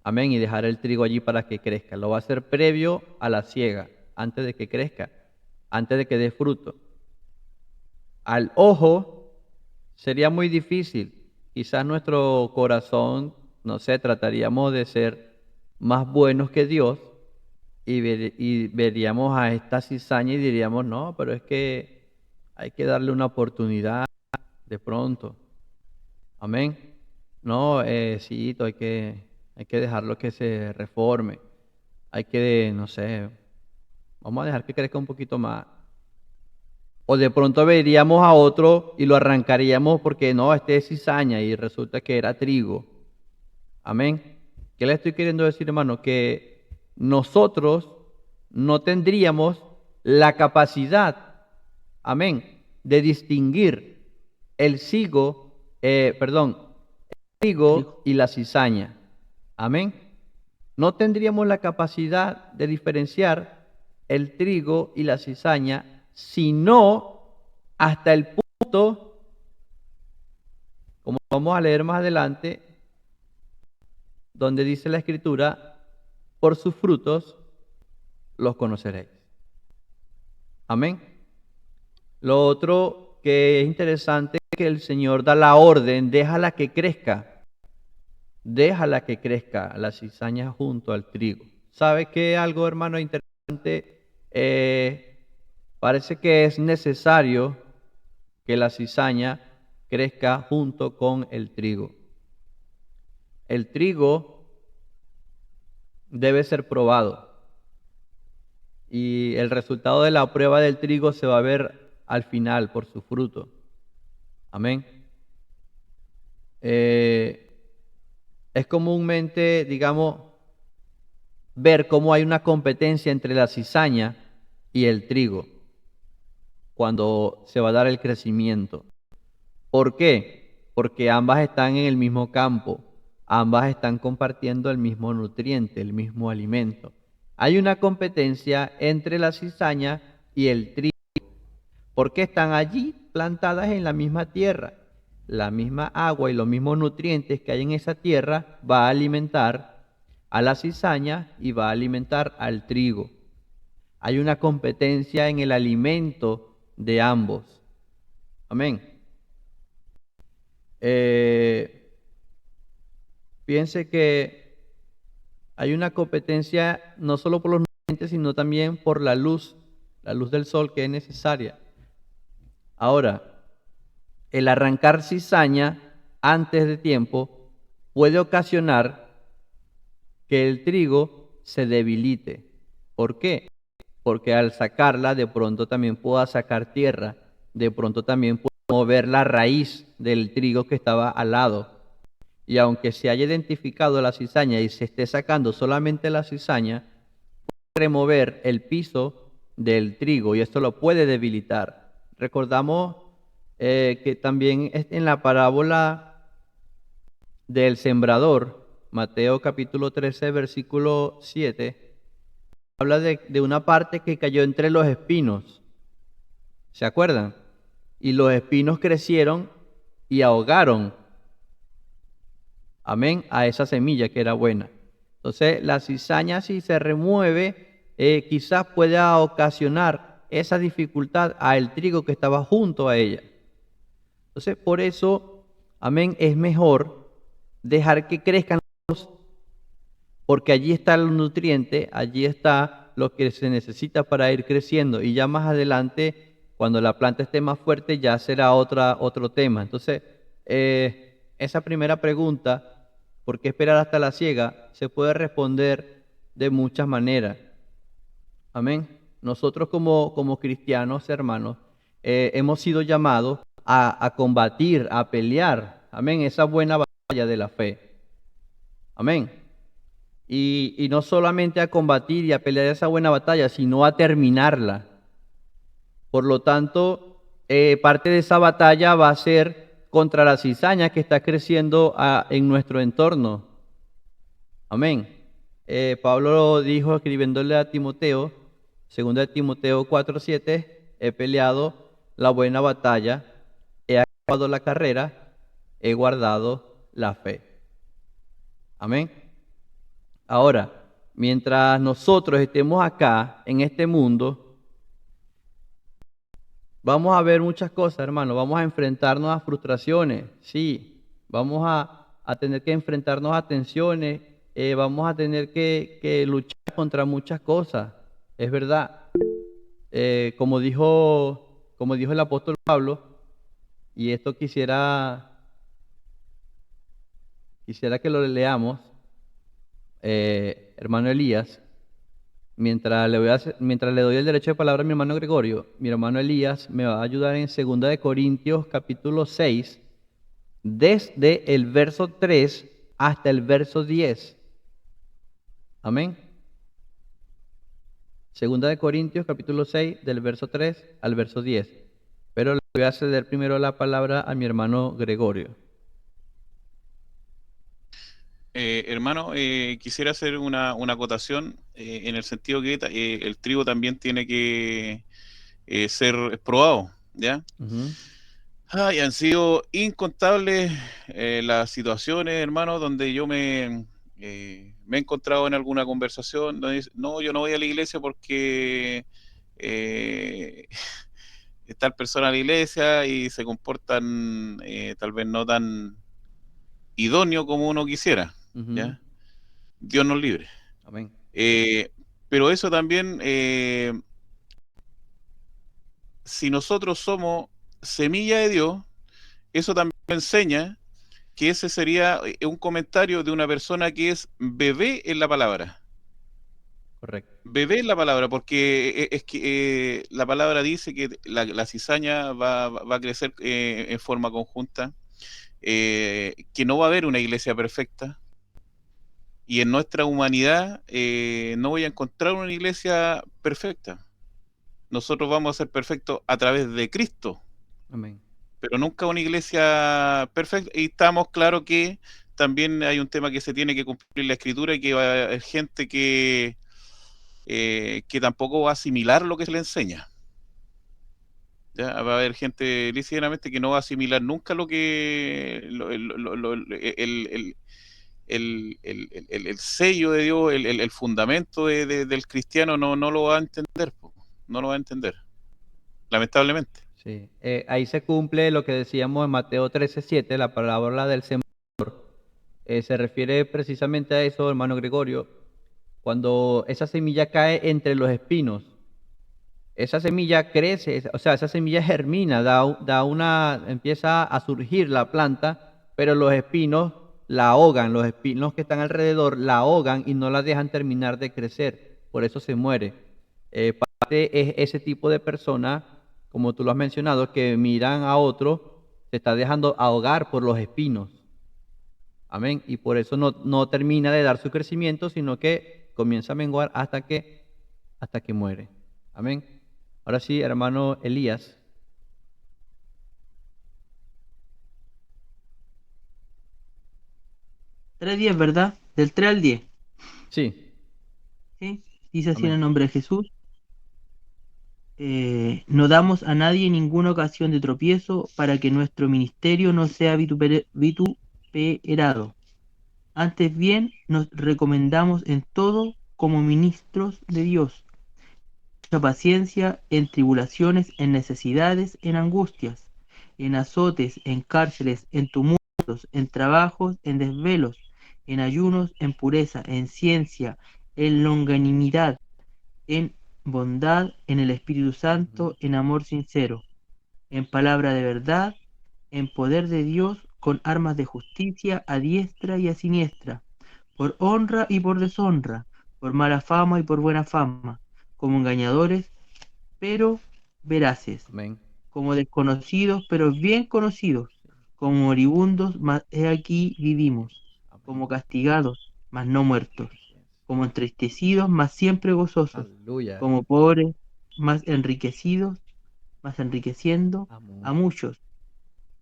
Amén, y dejar el trigo allí para que crezca. Lo va a hacer previo a la siega, antes de que crezca, antes de que dé fruto. Al ojo sería muy difícil. Quizás nuestro corazón, no sé, trataríamos de ser más buenos que Dios y veríamos a esta cizaña y diríamos, no, pero es que hay que darle una oportunidad de pronto. Amén. No, sí, hay que dejarlo que se reforme. Hay que, no sé, vamos a dejar que crezca un poquito más. O de pronto veríamos a otro y lo arrancaríamos porque no, este es cizaña y resulta que era trigo. Amén. ¿Qué le estoy queriendo decir, hermano? Que nosotros no tendríamos la capacidad, amén, de distinguir el trigo y la cizaña. Amén. No tendríamos la capacidad de diferenciar el trigo y la cizaña, sino hasta el punto, como vamos a leer más adelante, donde dice la Escritura, por sus frutos los conoceréis. Amén. Lo otro que es interesante es que el Señor da la orden, déjala que crezca la cizaña junto al trigo. ¿Sabe qué? Algo, hermano, interesante. Parece que es necesario que la cizaña crezca junto con el trigo. El trigo debe ser probado y el resultado de la prueba del trigo se va a ver al final por su fruto. Amén. Es comúnmente, digamos, ver cómo hay una competencia entre la cizaña y el trigo cuando se va a dar el crecimiento. ¿Por qué? Porque ambas están en el mismo campo, ambas están compartiendo el mismo nutriente, el mismo alimento. Hay una competencia entre la cizaña y el trigo, porque están allí plantadas en la misma tierra. La misma agua y los mismos nutrientes que hay en esa tierra va a alimentar a la cizaña y va a alimentar al trigo. Hay una competencia en el alimento de ambos. Amén. Piense que hay una competencia no solo por los nutrientes, sino también por la luz del sol que es necesaria. Ahora, el arrancar cizaña antes de tiempo puede ocasionar que el trigo se debilite. ¿Por qué? Porque al sacarla de pronto también pueda sacar tierra, de pronto también puede mover la raíz del trigo que estaba al lado. Y aunque se haya identificado la cizaña y se esté sacando solamente la cizaña, puede remover el piso del trigo y esto lo puede debilitar. Recordamos que también en la parábola del sembrador, Mateo capítulo 13, versículo 7, habla de una parte que cayó entre los espinos. ¿Se acuerdan? Y los espinos crecieron y ahogaron, amén, a esa semilla que era buena. Entonces, la cizaña, si se remueve, quizás pueda ocasionar esa dificultad al trigo que estaba junto a ella. Entonces, por eso, amén, es mejor dejar que crezcan los, porque allí está el nutriente, allí está lo que se necesita para ir creciendo. Y ya más adelante, cuando la planta esté más fuerte, ya será otro tema. Entonces, esa primera pregunta, ¿por qué esperar hasta la siega?, se puede responder de muchas maneras. Amén. Nosotros como cristianos, hermanos, hemos sido llamados a combatir, a pelear, amén, esa buena batalla de la fe. Amén. Y no solamente a combatir y a pelear esa buena batalla, sino a terminarla. Por lo tanto, parte de esa batalla va a ser contra la cizaña que está creciendo en nuestro entorno. Amén. Pablo dijo, escribiéndole a Timoteo, 2 Timoteo 4:7, he peleado la buena batalla, he acabado la carrera, he guardado la fe. Amén. Ahora, mientras nosotros estemos acá en este mundo, vamos a ver muchas cosas, hermano. Vamos a enfrentarnos a frustraciones, sí. Vamos a tener que enfrentarnos a tensiones, vamos a tener que luchar contra muchas cosas, es verdad. Como dijo el apóstol Pablo, y esto quisiera que lo leamos, hermano Elías, mientras le doy el derecho de palabra a mi hermano Gregorio, mi hermano Elías me va a ayudar en 2 de Corintios capítulo 6, desde el verso 3 hasta el verso 10. Amén. 2 de Corintios capítulo 6, del verso 3 al verso 10. Pero le voy a ceder primero la palabra a mi hermano Gregorio. Hermano, quisiera hacer una acotación en el sentido que el trigo también tiene que ser probado, ¿ya? Y han sido incontables las situaciones, hermano, donde yo me he encontrado en alguna conversación donde dice, no, yo no voy a la iglesia porque tal persona a la iglesia y se comportan tal vez no tan idóneo como uno quisiera, ¿ya? Dios nos libre. Amén. Pero eso también, si nosotros somos semilla de Dios, eso también enseña que ese sería un comentario de una persona que es bebé en la palabra. Correcto. Bebé en la palabra, porque es que la palabra dice que la cizaña va a crecer en forma conjunta, que no va a haber una iglesia perfecta, y en nuestra humanidad no voy a encontrar una iglesia perfecta. Nosotros vamos a ser perfectos a través de Cristo. Amén. Pero nunca una iglesia perfecta, y estamos claros que también hay un tema que se tiene que cumplir la escritura y que va a haber gente que tampoco va a asimilar lo que se le enseña. ¿Ya? Va a haber gente lícitamente que no va a asimilar nunca lo que el sello de Dios, el fundamento del cristiano no lo va a entender, no lo va a entender, lamentablemente. Sí. Ahí se cumple lo que decíamos en Mateo 13:7, la parábola del sembrador. Se refiere precisamente a eso, hermano Gregorio, cuando esa semilla cae entre los espinos. Esa semilla crece, o sea, esa semilla germina, empieza a surgir la planta, pero los espinos la ahogan, los espinos que están alrededor la ahogan y no la dejan terminar de crecer, por eso se muere. Parte es ese tipo de persona, como tú lo has mencionado, que miran a otro, se está dejando ahogar por los espinos. Amén. Y por eso no termina de dar su crecimiento, sino que comienza a menguar hasta que muere. Amén. Ahora sí, hermano Elías. Tres 10, ¿verdad? Del 3 al 10. Sí. ¿Sí? Dice así en Amén. el nombre de Jesús. No damos a nadie ninguna ocasión de tropiezo para que nuestro ministerio no sea vituperado. Antes bien, nos recomendamos en todo como ministros de Dios, mucha paciencia en tribulaciones, en necesidades, en angustias, en azotes, en cárceles, en tumultos, en trabajos, en desvelos, en ayunos, en pureza, en ciencia, en longanimidad, en bondad, en el Espíritu Santo, en amor sincero, en palabra de verdad, en poder de Dios, con armas de justicia a diestra y a siniestra, por honra y por deshonra, por mala fama y por buena fama, como engañadores, pero veraces, Amén. como desconocidos, pero bien conocidos, como moribundos, mas he aquí vivimos, como castigados, mas no muertos, como entristecidos, mas siempre gozosos, Aleluya. como pobres, mas enriquecidos, mas enriqueciendo Amén. a muchos,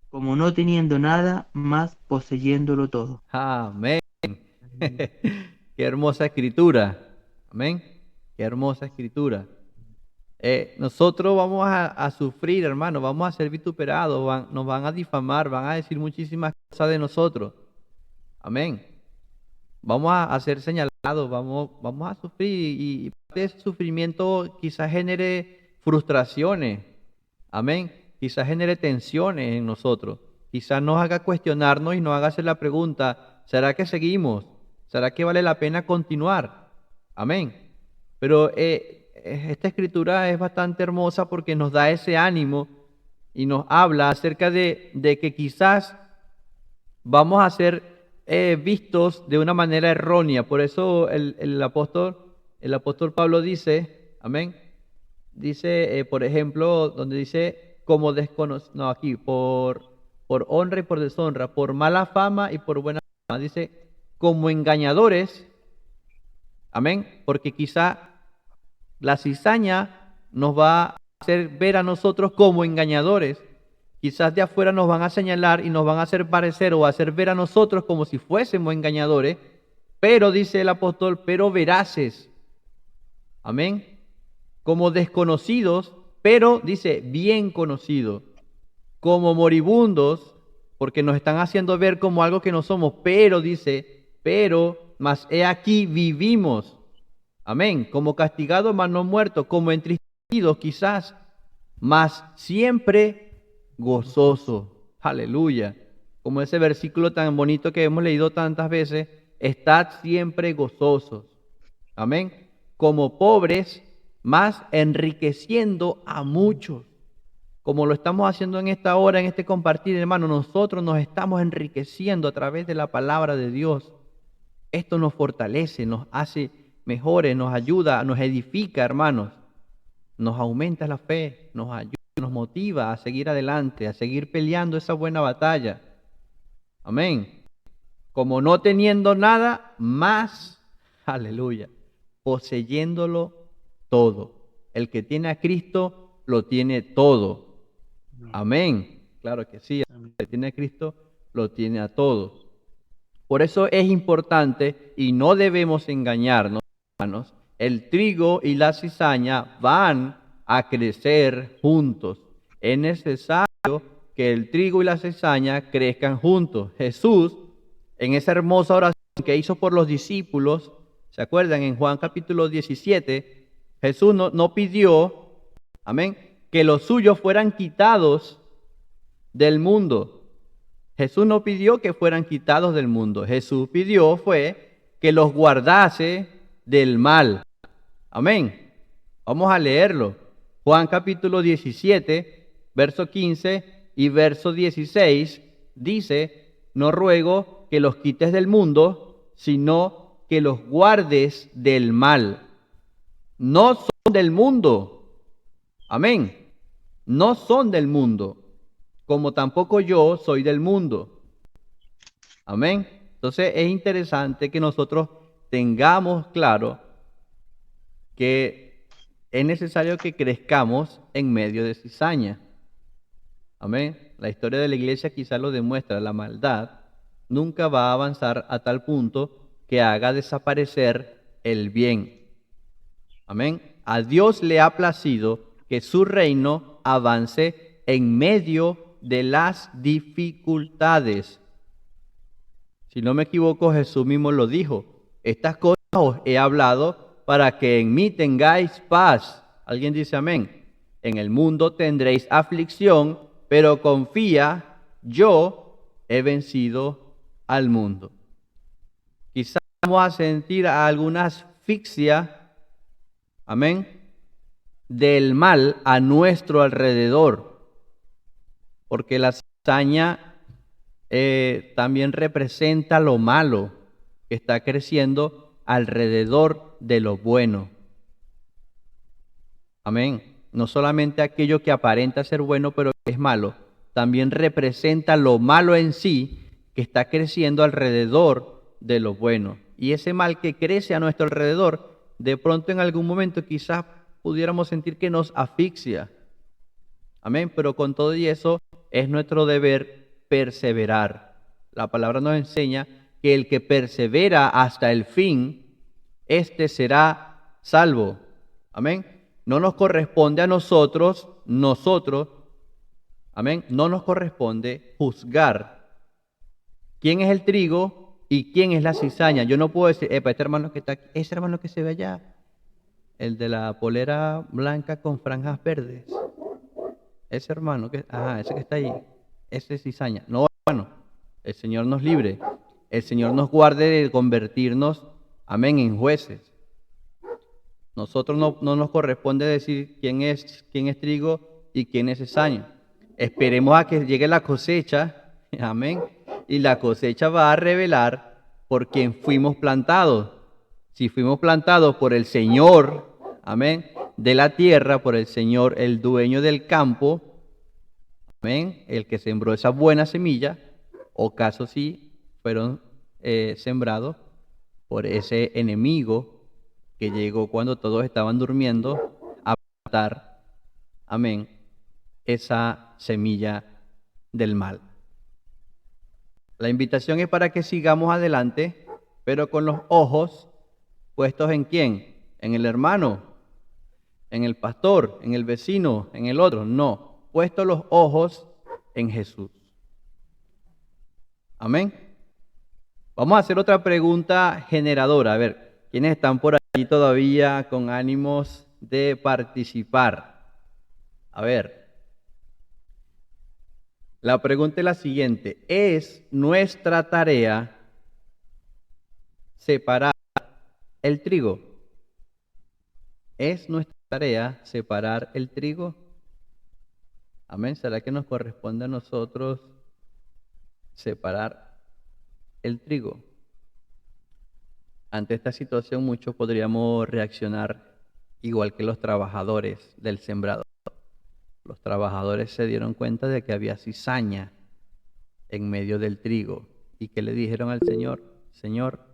como no teniendo nada, mas poseyéndolo todo. Amén. Qué hermosa escritura. Amén. Qué hermosa escritura. Nosotros vamos a sufrir, hermano, vamos a ser vituperados, nos van a difamar, van a decir muchísimas cosas de nosotros. Amén. Vamos a ser señalados, vamos a sufrir y parte de ese sufrimiento quizás genere frustraciones. Amén. Quizás genere tensiones en nosotros. Quizás nos haga cuestionarnos y nos haga hacer la pregunta, ¿será que seguimos? ¿Será que vale la pena continuar? Amén. Pero esta escritura es bastante hermosa porque nos da ese ánimo y nos habla acerca de que quizás vamos a ser vistos de una manera errónea. Por eso el apóstol Pablo dice, amén, dice, por ejemplo, donde dice, como desconocido, no, aquí, por honra y por deshonra, por mala fama y por buena fama, dice, como engañadores, amén, porque quizá la cizaña nos va a hacer ver a nosotros como engañadores. Quizás de afuera nos van a señalar y nos van a hacer parecer o hacer ver a nosotros como si fuésemos engañadores, pero dice el apóstol, pero veraces. Amén. Como desconocidos, pero dice bien conocidos. Como moribundos, porque nos están haciendo ver como algo que no somos, pero dice, pero, mas he aquí vivimos. Amén. Como castigados, mas no muertos, como entristecidos quizás, mas siempre gozoso. Aleluya. Como ese versículo tan bonito que hemos leído tantas veces, estad siempre gozosos. Amén. Como pobres, mas enriqueciendo a muchos. Como lo estamos haciendo en esta hora, en este compartir, hermano, nosotros nos estamos enriqueciendo a través de la palabra de Dios. Esto nos fortalece, nos hace mejores, nos ayuda, nos edifica, hermanos. Nos aumenta la fe, nos ayuda, nos motiva a seguir adelante, a seguir peleando esa buena batalla. Amén. Como no teniendo nada más, aleluya, poseyéndolo todo. El que tiene a Cristo lo tiene todo. Amén. Claro que sí, el que tiene a Cristo lo tiene a todos. Por eso es importante y no debemos engañarnos, hermanos. El trigo y la cizaña van a crecer juntos. Es necesario que el trigo y la cizaña crezcan juntos. Jesús, en esa hermosa oración que hizo por los discípulos, ¿se acuerdan? En Juan capítulo 17, Jesús no pidió, amén, que los suyos fueran quitados del mundo. Jesús no pidió que fueran quitados del mundo. Jesús pidió fue que los guardase del mal. Amén. Vamos a leerlo. Juan capítulo 17, verso 15 y verso 16 dice: no ruego que los quites del mundo, sino que los guardes del mal. No son del mundo. Amén. No son del mundo, como tampoco yo soy del mundo. Amén. Entonces es interesante que nosotros tengamos claro que es necesario que crezcamos en medio de cizaña. Amén. La historia de la iglesia quizá lo demuestra. La maldad nunca va a avanzar a tal punto que haga desaparecer el bien. Amén. A Dios le ha placido que su reino avance en medio de las dificultades. Si no me equivoco, Jesús mismo lo dijo: estas cosas os he hablado para que en mí tengáis paz. ¿Alguien dice amén? En el mundo tendréis aflicción, pero confía, yo he vencido al mundo. Quizás vamos a sentir alguna asfixia, amén, del mal a nuestro alrededor, porque la cizaña también representa lo malo que está creciendo alrededor de lo bueno. Amén. No solamente aquello que aparenta ser bueno pero que es malo, también representa lo malo en sí que está creciendo alrededor de lo bueno. Y ese mal que crece a nuestro alrededor, de pronto en algún momento quizás pudiéramos sentir que nos asfixia. Amén. Pero con todo y eso es nuestro deber perseverar. La palabra nos enseña que el que persevera hasta el fin, éste será salvo. Amén. No nos corresponde a nosotros, amén, no nos corresponde juzgar quién es el trigo y quién es la cizaña. Yo no puedo decir, este hermano que está aquí, ese hermano que se ve allá, el de la polera blanca con franjas verdes, ese hermano, ese que está ahí, ese es cizaña. No, hermano, el Señor nos libre, el Señor nos guarde de convertirnos, amén, en jueces. Nosotros no nos corresponde decir quién es trigo y quién es cizaña. Esperemos a que llegue la cosecha, amén, y la cosecha va a revelar por quién fuimos plantados. Si fuimos plantados por el Señor, amén, de la tierra, por el Señor, el dueño del campo, amén, el que sembró esa buena semilla, o caso sí fueron sembrados por ese enemigo que llegó cuando todos estaban durmiendo a plantar, amén, esa semilla del mal. La invitación es para que sigamos adelante, pero con los ojos puestos en quién, en el hermano, en el pastor, en el vecino, en el otro, no, puestos los ojos en Jesús. Amén. Vamos a hacer otra pregunta generadora. A ver, ¿quiénes están por ahí todavía con ánimos de participar? A ver, la pregunta es la siguiente: ¿es nuestra tarea separar el trigo? ¿Es nuestra tarea separar el trigo? Amén. ¿Será que nos corresponde a nosotros separar el trigo? Ante esta situación muchos podríamos reaccionar igual que los trabajadores del sembrador. Los trabajadores se dieron cuenta de que había cizaña en medio del trigo y que le dijeron al Señor: Señor,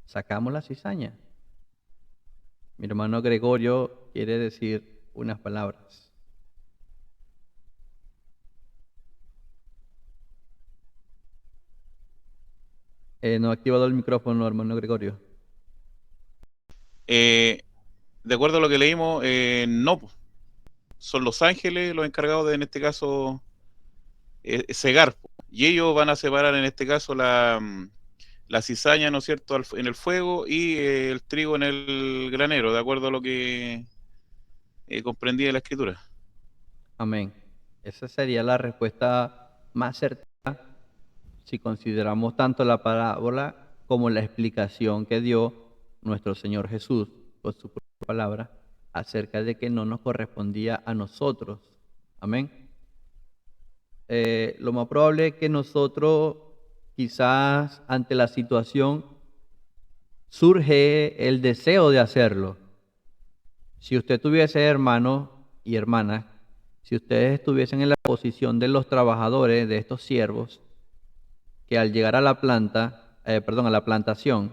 sacamos la cizaña. Mi hermano Gregorio quiere decir unas palabras. No ha activado el micrófono, hermano Gregorio. De acuerdo a lo que leímos, no. Son los ángeles los encargados de, en este caso, cegar. Y ellos van a separar, en este caso, la cizaña, ¿no es cierto?, en el fuego y el trigo en el granero, de acuerdo a lo que comprendí de la Escritura. Amén. Esa sería la respuesta más certera si consideramos tanto la parábola como la explicación que dio nuestro Señor Jesús por su propia palabra acerca de que no nos correspondía a nosotros. Amén. Lo más probable es que nosotros, quizás ante la situación, surge el deseo de hacerlo. Si usted tuviese hermanos y hermanas, si ustedes estuviesen en la posición de los trabajadores, de estos siervos, que al llegar a la a la plantación,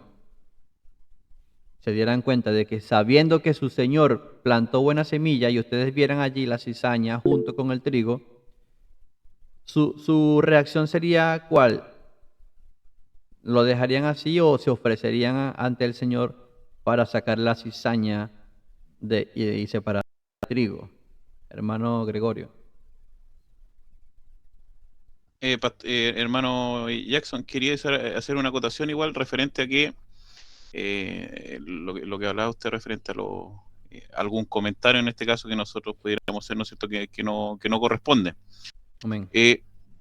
se dieran cuenta de que sabiendo que su señor plantó buena semilla y ustedes vieran allí la cizaña junto con el trigo, su reacción sería ¿cuál? ¿Lo dejarían así o se ofrecerían ante el Señor para sacar la cizaña y separar el trigo? Hermano Gregorio. Hermano Jackson, quería hacer una acotación igual referente a que lo que hablaba usted referente a algún comentario en este caso que nosotros pudiéramos hacer, ¿no es cierto?, que no corresponde. Amén.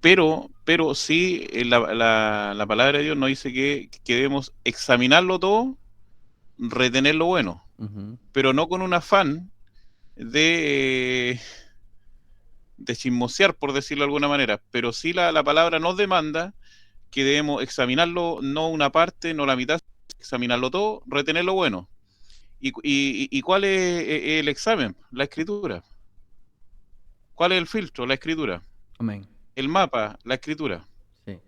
Pero sí, la palabra de Dios nos dice que debemos examinarlo todo, retener lo bueno, pero no con un afán de chismosear, por decirlo de alguna manera, pero sí la palabra nos demanda que debemos examinarlo, no una parte, no la mitad, examinarlo todo, retener lo bueno. ¿Y cuál es el examen? La escritura. ¿Cuál es el filtro? La escritura. Amén. El mapa, la escritura. Sí.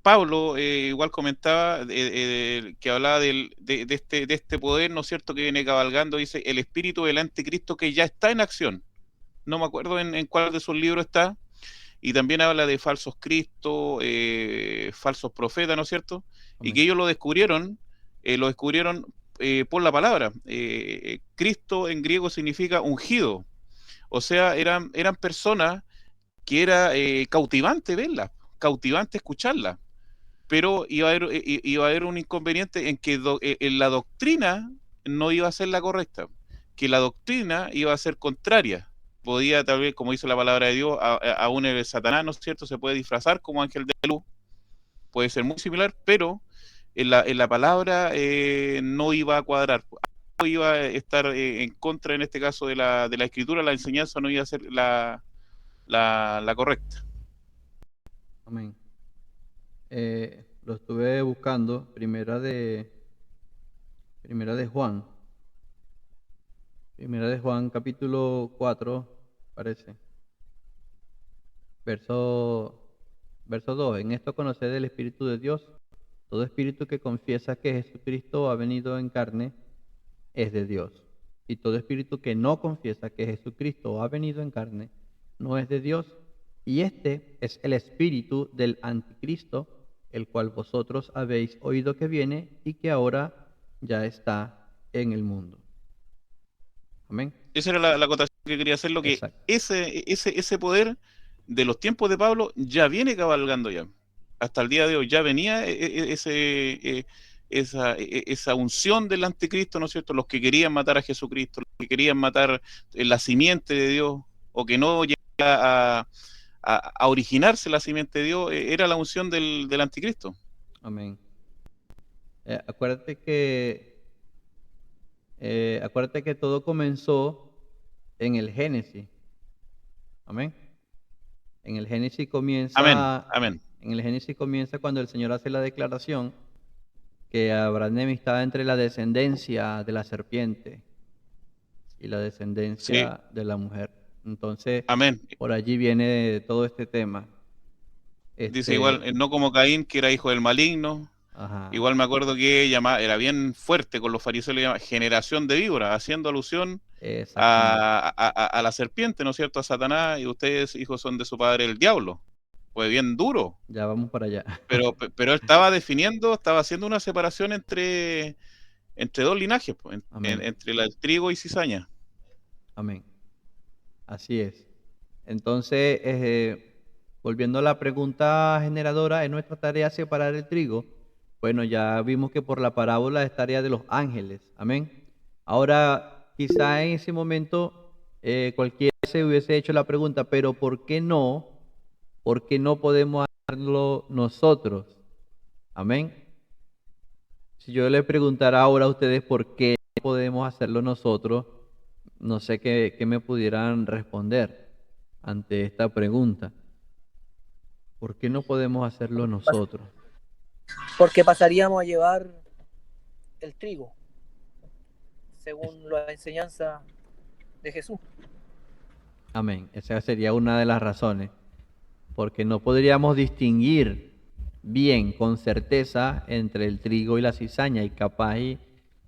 Pablo igual comentaba que hablaba de este poder, ¿no es cierto?, que viene cabalgando, dice, el espíritu del anticristo que ya está en acción. No me acuerdo en cuál de sus libros está, y también habla de falsos cristos, falsos profetas, ¿no es cierto? Amén. Y que ellos lo descubrieron por la palabra. Cristo en griego significa ungido, o sea, eran personas que era cautivante verlas, cautivante escucharlas, pero iba a haber un inconveniente en que en la doctrina no iba a ser la correcta, que la doctrina iba a ser contraria. Podía, tal vez, como dice la palabra de Dios, aún el Satanás, ¿no es cierto?, se puede disfrazar como ángel de luz, puede ser muy similar, pero en la palabra no iba a cuadrar, no iba a estar en contra, en este caso, de la escritura, la enseñanza no iba a ser la correcta. Amén. Lo estuve buscando, primera de Juan. Primera de Juan, capítulo 4, parece. Verso 2. En esto conoced el Espíritu de Dios. Todo espíritu que confiesa que Jesucristo ha venido en carne es de Dios. Y todo espíritu que no confiesa que Jesucristo ha venido en carne no es de Dios. Y este es el espíritu del anticristo, el cual vosotros habéis oído que viene y que ahora ya está en el mundo. Amén. Esa era la acotación que quería hacer, lo que Exacto. ese poder de los tiempos de Pablo ya viene cabalgando ya. Hasta el día de hoy ya venía esa unción del anticristo, ¿no es cierto? Los que querían matar a Jesucristo, los que querían matar la simiente de Dios, o que no llegara a originarse la simiente de Dios, era la unción del anticristo. Amén. Acuérdate que todo comenzó en el Génesis. Amén. En el Génesis comienza. Amén. En el Génesis comienza cuando el Señor hace la declaración que habrá enemistad entre la descendencia de la serpiente y la descendencia de la mujer. Entonces, amén. Por allí viene todo este tema. Dice igual, no como Caín, que era hijo del maligno. Ajá. Igual me acuerdo que era bien fuerte con los fariseos, le llama generación de víboras, haciendo alusión a la serpiente, ¿no es cierto?, a Satanás, y ustedes, hijos, son de su padre el diablo. Pues bien duro. Ya vamos para allá. Pero él estaba estaba haciendo una separación entre dos linajes, pues, entre el trigo y cizaña. Amén. Así es. Entonces, volviendo a la pregunta generadora, ¿es nuestra tarea separar el trigo? Bueno, ya vimos que por la parábola es tarea de los ángeles. Amén. Ahora, quizá en ese momento cualquiera se hubiese hecho la pregunta, pero ¿por qué no? ¿Por qué no podemos hacerlo nosotros? Amén. Si yo les preguntara ahora a ustedes por qué podemos hacerlo nosotros, no sé qué me pudieran responder ante esta pregunta. ¿Por qué no podemos hacerlo nosotros? Porque pasaríamos a llevar el trigo, según la enseñanza de Jesús. Amén. Esa sería una de las razones. Porque no podríamos distinguir bien, con certeza, entre el trigo y la cizaña. Y capaz y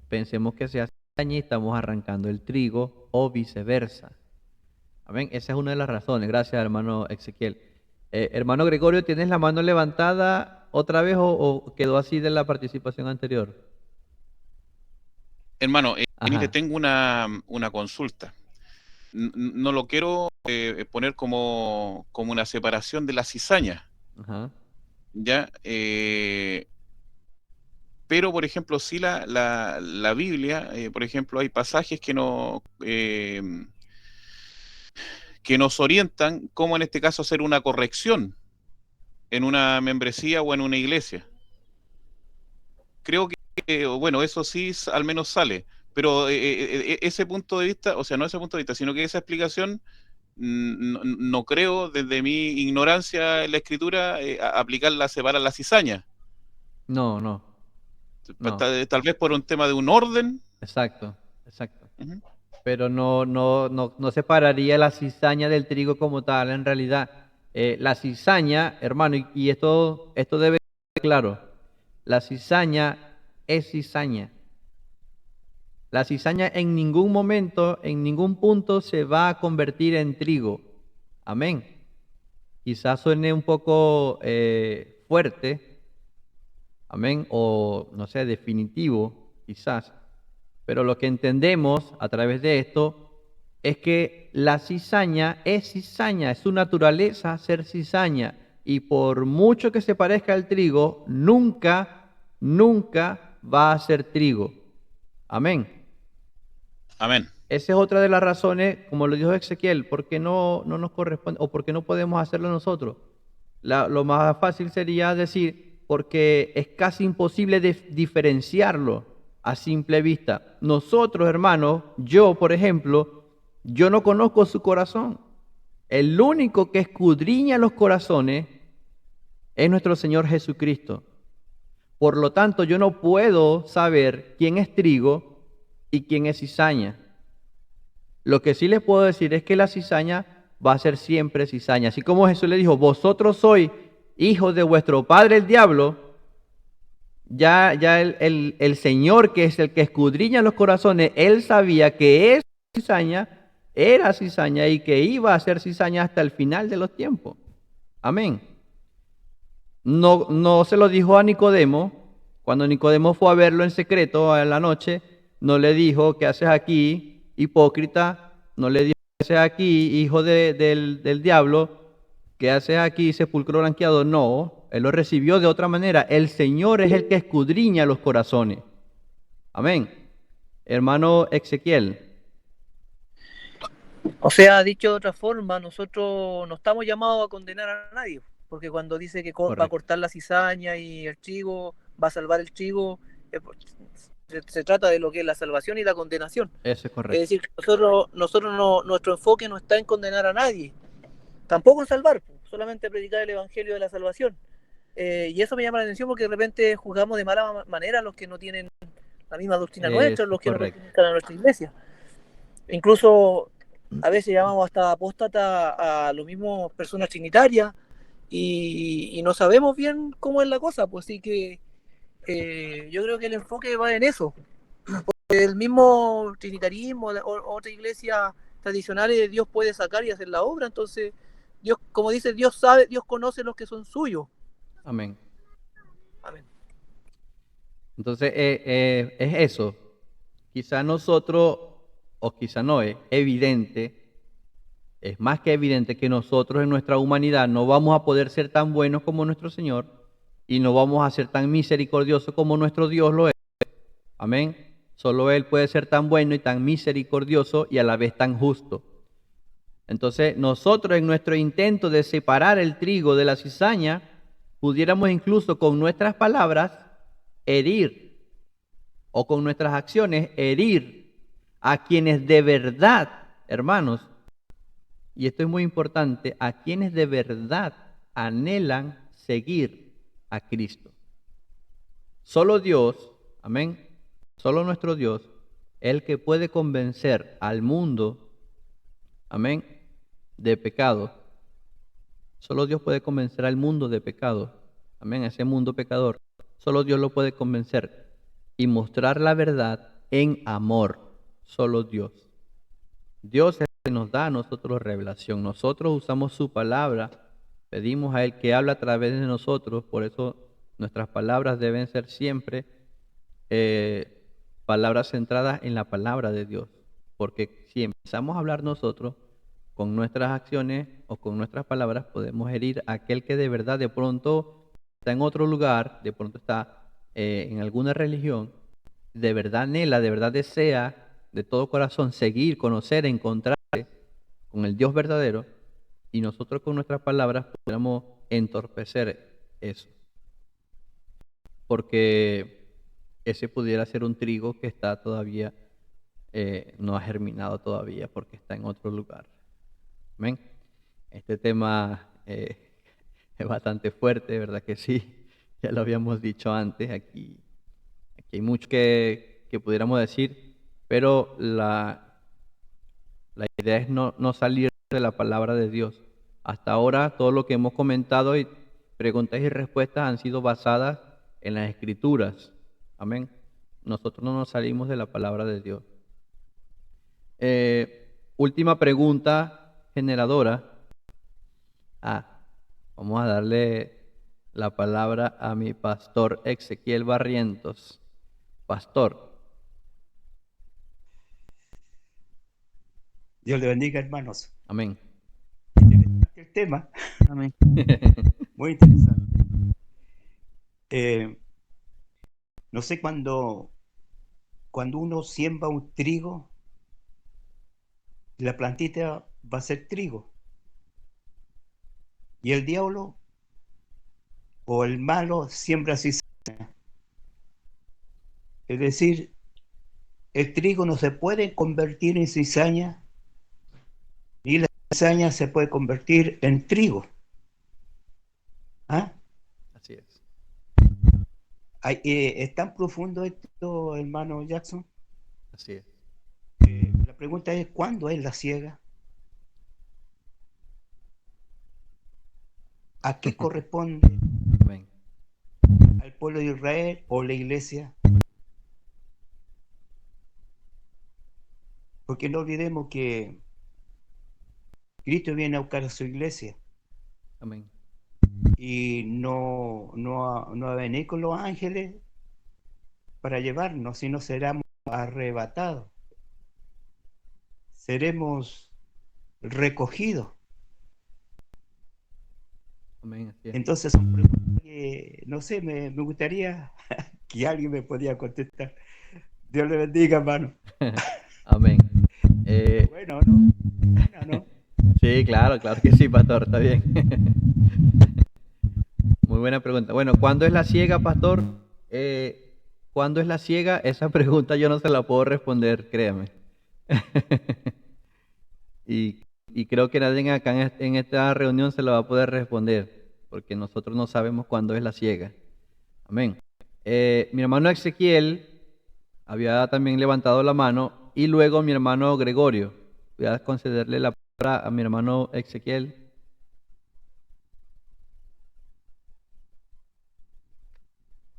pensemos que sea cizaña y estamos arrancando el trigo o viceversa. Amén. Esa es una de las razones. Gracias, hermano Ezequiel. Hermano Gregorio, ¿tienes la mano levantada otra vez o quedó así de la participación anterior? Hermano, Ajá. tengo una consulta. No lo quiero poner como una separación de la cizaña, Ajá. ¿ya? Pero, por ejemplo, sí la Biblia, por ejemplo, hay pasajes que nos orientan cómo en este caso hacer una corrección en una membresía o en una iglesia. Creo que bueno, eso sí al menos sale, pero ese punto de vista, o sea, no ese punto de vista, sino que esa explicación, no creo desde mi ignorancia en la escritura aplicarla, separar la cizaña. No, no, no. Tal vez por un tema de un orden. Exacto, exacto. Uh-huh. Pero no separaría la cizaña del trigo como tal, en realidad. La cizaña, hermano, y esto debe ser claro, la cizaña es cizaña. La cizaña en ningún momento, en ningún punto se va a convertir en trigo. Amén. Quizás suene un poco fuerte, amén, o no sé, definitivo, quizás. Pero lo que entendemos a través de esto es que la cizaña, es su naturaleza ser cizaña. Y por mucho que se parezca al trigo, nunca va a ser trigo. Amén. Amén. Esa es otra de las razones, como lo dijo Ezequiel, por qué no nos corresponde o por qué no podemos hacerlo nosotros. Lo más fácil sería decir, porque es casi imposible diferenciarlo a simple vista. Nosotros, hermanos, yo, por ejemplo, yo no conozco su corazón. El único que escudriña los corazones es nuestro Señor Jesucristo. Por lo tanto, yo no puedo saber quién es trigo y quién es cizaña. Lo que sí les puedo decir es que la cizaña va a ser siempre cizaña. Así como Jesús le dijo, vosotros sois hijos de vuestro padre el diablo, ya el Señor, que es el que escudriña los corazones, Él sabía que esa cizaña era cizaña y que iba a ser cizaña hasta el final de los tiempos. Amén. No se lo dijo a Nicodemo. Cuando Nicodemo fue a verlo en secreto en la noche, no le dijo, ¿qué haces aquí, hipócrita? No le dijo, ¿qué haces aquí, hijo del diablo? ¿Qué haces aquí, sepulcro blanqueado? No, él lo recibió de otra manera. El Señor es el que escudriña los corazones. Amén. Hermano Ezequiel. O sea, dicho de otra forma, nosotros no estamos llamados a condenar a nadie, porque cuando dice que va a cortar la cizaña y el trigo, va a salvar el trigo, se trata de lo que es la salvación y la condenación. Eso es correcto. Es decir, nuestro enfoque no está en condenar a nadie, tampoco en salvar, solamente predicar el evangelio de la salvación. Y eso me llama la atención porque de repente juzgamos de mala manera a los que no tienen la misma doctrina nuestra, los que no pertenecen a nuestra iglesia. Incluso a veces llamamos hasta apóstata a los mismos personas trinitarias y no sabemos bien cómo es la cosa, pues sí que yo creo que el enfoque va en eso. Porque el mismo trinitarismo o otra iglesia tradicional, Dios puede sacar y hacer la obra, entonces Dios, como dice, Dios sabe, Dios conoce los que son suyos. Amén. Amén. Entonces es eso. Quizá nosotros, o quizá no, es evidente, es más que evidente que nosotros en nuestra humanidad no vamos a poder ser tan buenos como nuestro Señor y no vamos a ser tan misericordiosos como nuestro Dios lo es. Amén. Solo Él puede ser tan bueno y tan misericordioso y a la vez tan justo. Entonces, nosotros en nuestro intento de separar el trigo de la cizaña, pudiéramos incluso con nuestras palabras herir o con nuestras acciones herir a quienes de verdad, hermanos, y esto es muy importante, a quienes de verdad anhelan seguir a Cristo. Solo Dios, amén, solo nuestro Dios, es el que puede convencer al mundo, amén, de pecado. Solo Dios puede convencer al mundo de pecado, amén, a ese mundo pecador. Solo Dios lo puede convencer y mostrar la verdad en amor. Solo Dios. Dios es el que nos da a nosotros revelación. Nosotros usamos su palabra, pedimos a Él que hable a través de nosotros, por eso nuestras palabras deben ser siempre palabras centradas en la palabra de Dios. Porque si empezamos a hablar nosotros, con nuestras acciones o con nuestras palabras podemos herir a aquel que de verdad de pronto está en otro lugar, de pronto está en alguna religión, de verdad anhela, de verdad desea de todo corazón seguir, conocer, encontrarse con el Dios verdadero, y nosotros con nuestras palabras podemos entorpecer eso. Porque ese pudiera ser un trigo que está todavía, no ha germinado todavía porque está en otro lugar. Amén. Este tema es bastante fuerte, ¿verdad que sí? Ya lo habíamos dicho antes, aquí hay mucho que pudiéramos decir, pero la idea es no salir de la palabra de Dios. Hasta ahora todo lo que hemos comentado y preguntas y respuestas han sido basadas en las Escrituras. Amén. Nosotros no nos salimos de la palabra de Dios. Última pregunta generadora. Vamos a darle la palabra a mi pastor Ezequiel Barrientos. Pastor. Dios le bendiga, hermanos. Amén. Interesante el tema. Amén. Muy interesante. No sé, cuando uno siembra un trigo, la plantita va a ser trigo. Y el diablo o el malo siembra cizaña. Es decir, el trigo no se puede convertir en cizaña, y la cizaña se puede convertir en trigo. ¿Ah? Así es. ¿Es tan profundo esto, hermano Jackson? Así es. La pregunta es, ¿cuándo es la siega? ¿A qué corresponde? Amén. ¿Al pueblo de Israel o la iglesia? Porque no olvidemos que Cristo viene a buscar a su iglesia. Amén. Y no va a venir con los ángeles para llevarnos, sino seremos arrebatados. Seremos recogidos. Amén. Así es. Entonces son preguntas que, no sé, me gustaría que alguien me podía contestar. Dios le bendiga, hermano. Amén. Bueno, ¿no? Bueno, ¿no? Sí, claro que sí, pastor, está bien. Muy buena pregunta. Bueno, ¿cuándo es la siega, pastor? ¿Cuándo es la siega? Esa pregunta yo no se la puedo responder, créame. Y creo que nadie acá en esta reunión se la va a poder responder, porque nosotros no sabemos cuándo es la siega. Amén. Mi hermano Ezequiel había también levantado la mano, y luego mi hermano Gregorio. Voy a concederle la palabra a mi hermano Ezequiel.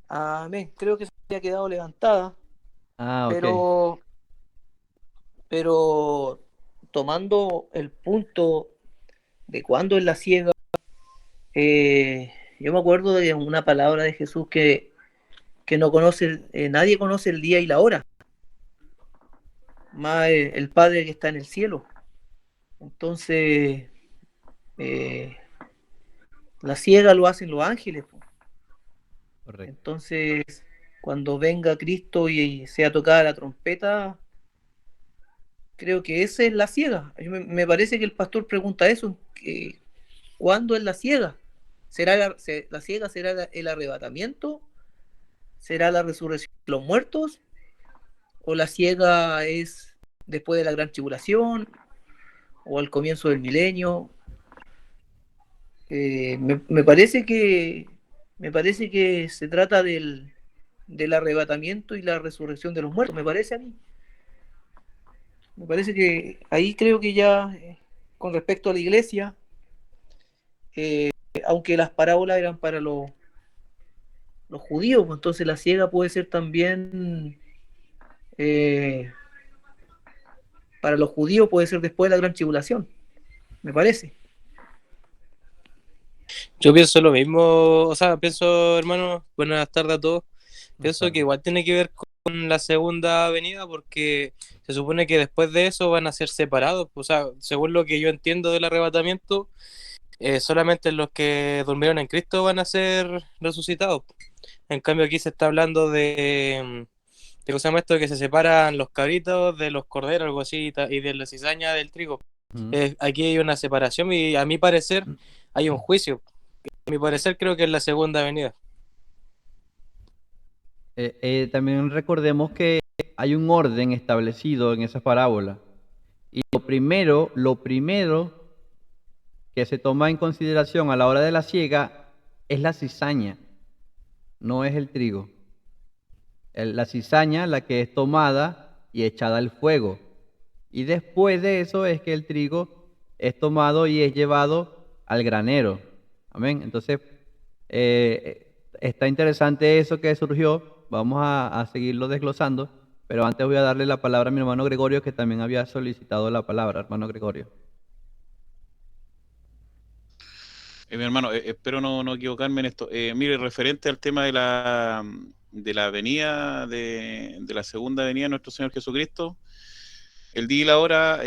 Amén. Creo que se había quedado levantada, Ok. pero tomando el punto de cuándo es la siega, yo me acuerdo de una palabra de Jesús que no conoce, nadie conoce el día y la hora, más el Padre que está en el cielo. Entonces, la siega lo hacen los ángeles. Correcto. Entonces, cuando venga Cristo y sea tocada la trompeta, creo que esa es la ciega. Me parece que el pastor pregunta eso, que ¿cuándo es la ciega? ¿Será la ciega será el arrebatamiento? ¿Será la resurrección de los muertos? ¿O la ciega es después de la gran tribulación? ¿O al comienzo del milenio? Me parece que se trata del arrebatamiento y la resurrección de los muertos, me parece a mí. Me parece que ahí creo que ya, con respecto a la iglesia, aunque las parábolas eran para los judíos, pues entonces la ciega puede ser también, para los judíos puede ser después de la gran tribulación, me parece. Yo pienso lo mismo, o sea, pienso, hermano, buenas tardes a todos. Pienso que igual tiene que ver con la segunda venida, porque se supone que después de eso van a ser separados. O sea, según lo que yo entiendo del arrebatamiento, solamente los que durmieron en Cristo van a ser resucitados. En cambio, aquí se está hablando de ¿cómo se llama esto? Que se separan los cabritos de los corderos, algo así, y de la cizaña del trigo. Aquí hay una separación y a mi parecer hay un juicio. A mi parecer creo que es la segunda venida. También recordemos que hay un orden establecido en esa parábola. Y lo primero que se toma en consideración a la hora de la siega es la cizaña, no es el trigo. La cizaña, la que es tomada y echada al fuego. Y después de eso es que el trigo es tomado y es llevado al granero. Amén. Entonces, está interesante eso que surgió. Vamos a seguirlo desglosando. Pero antes voy a darle la palabra a mi hermano Gregorio, que también había solicitado la palabra. Hermano Gregorio. Mi hermano, espero no equivocarme en esto. Mire, referente al tema de la venida, de la segunda venida de nuestro Señor Jesucristo, el día y la hora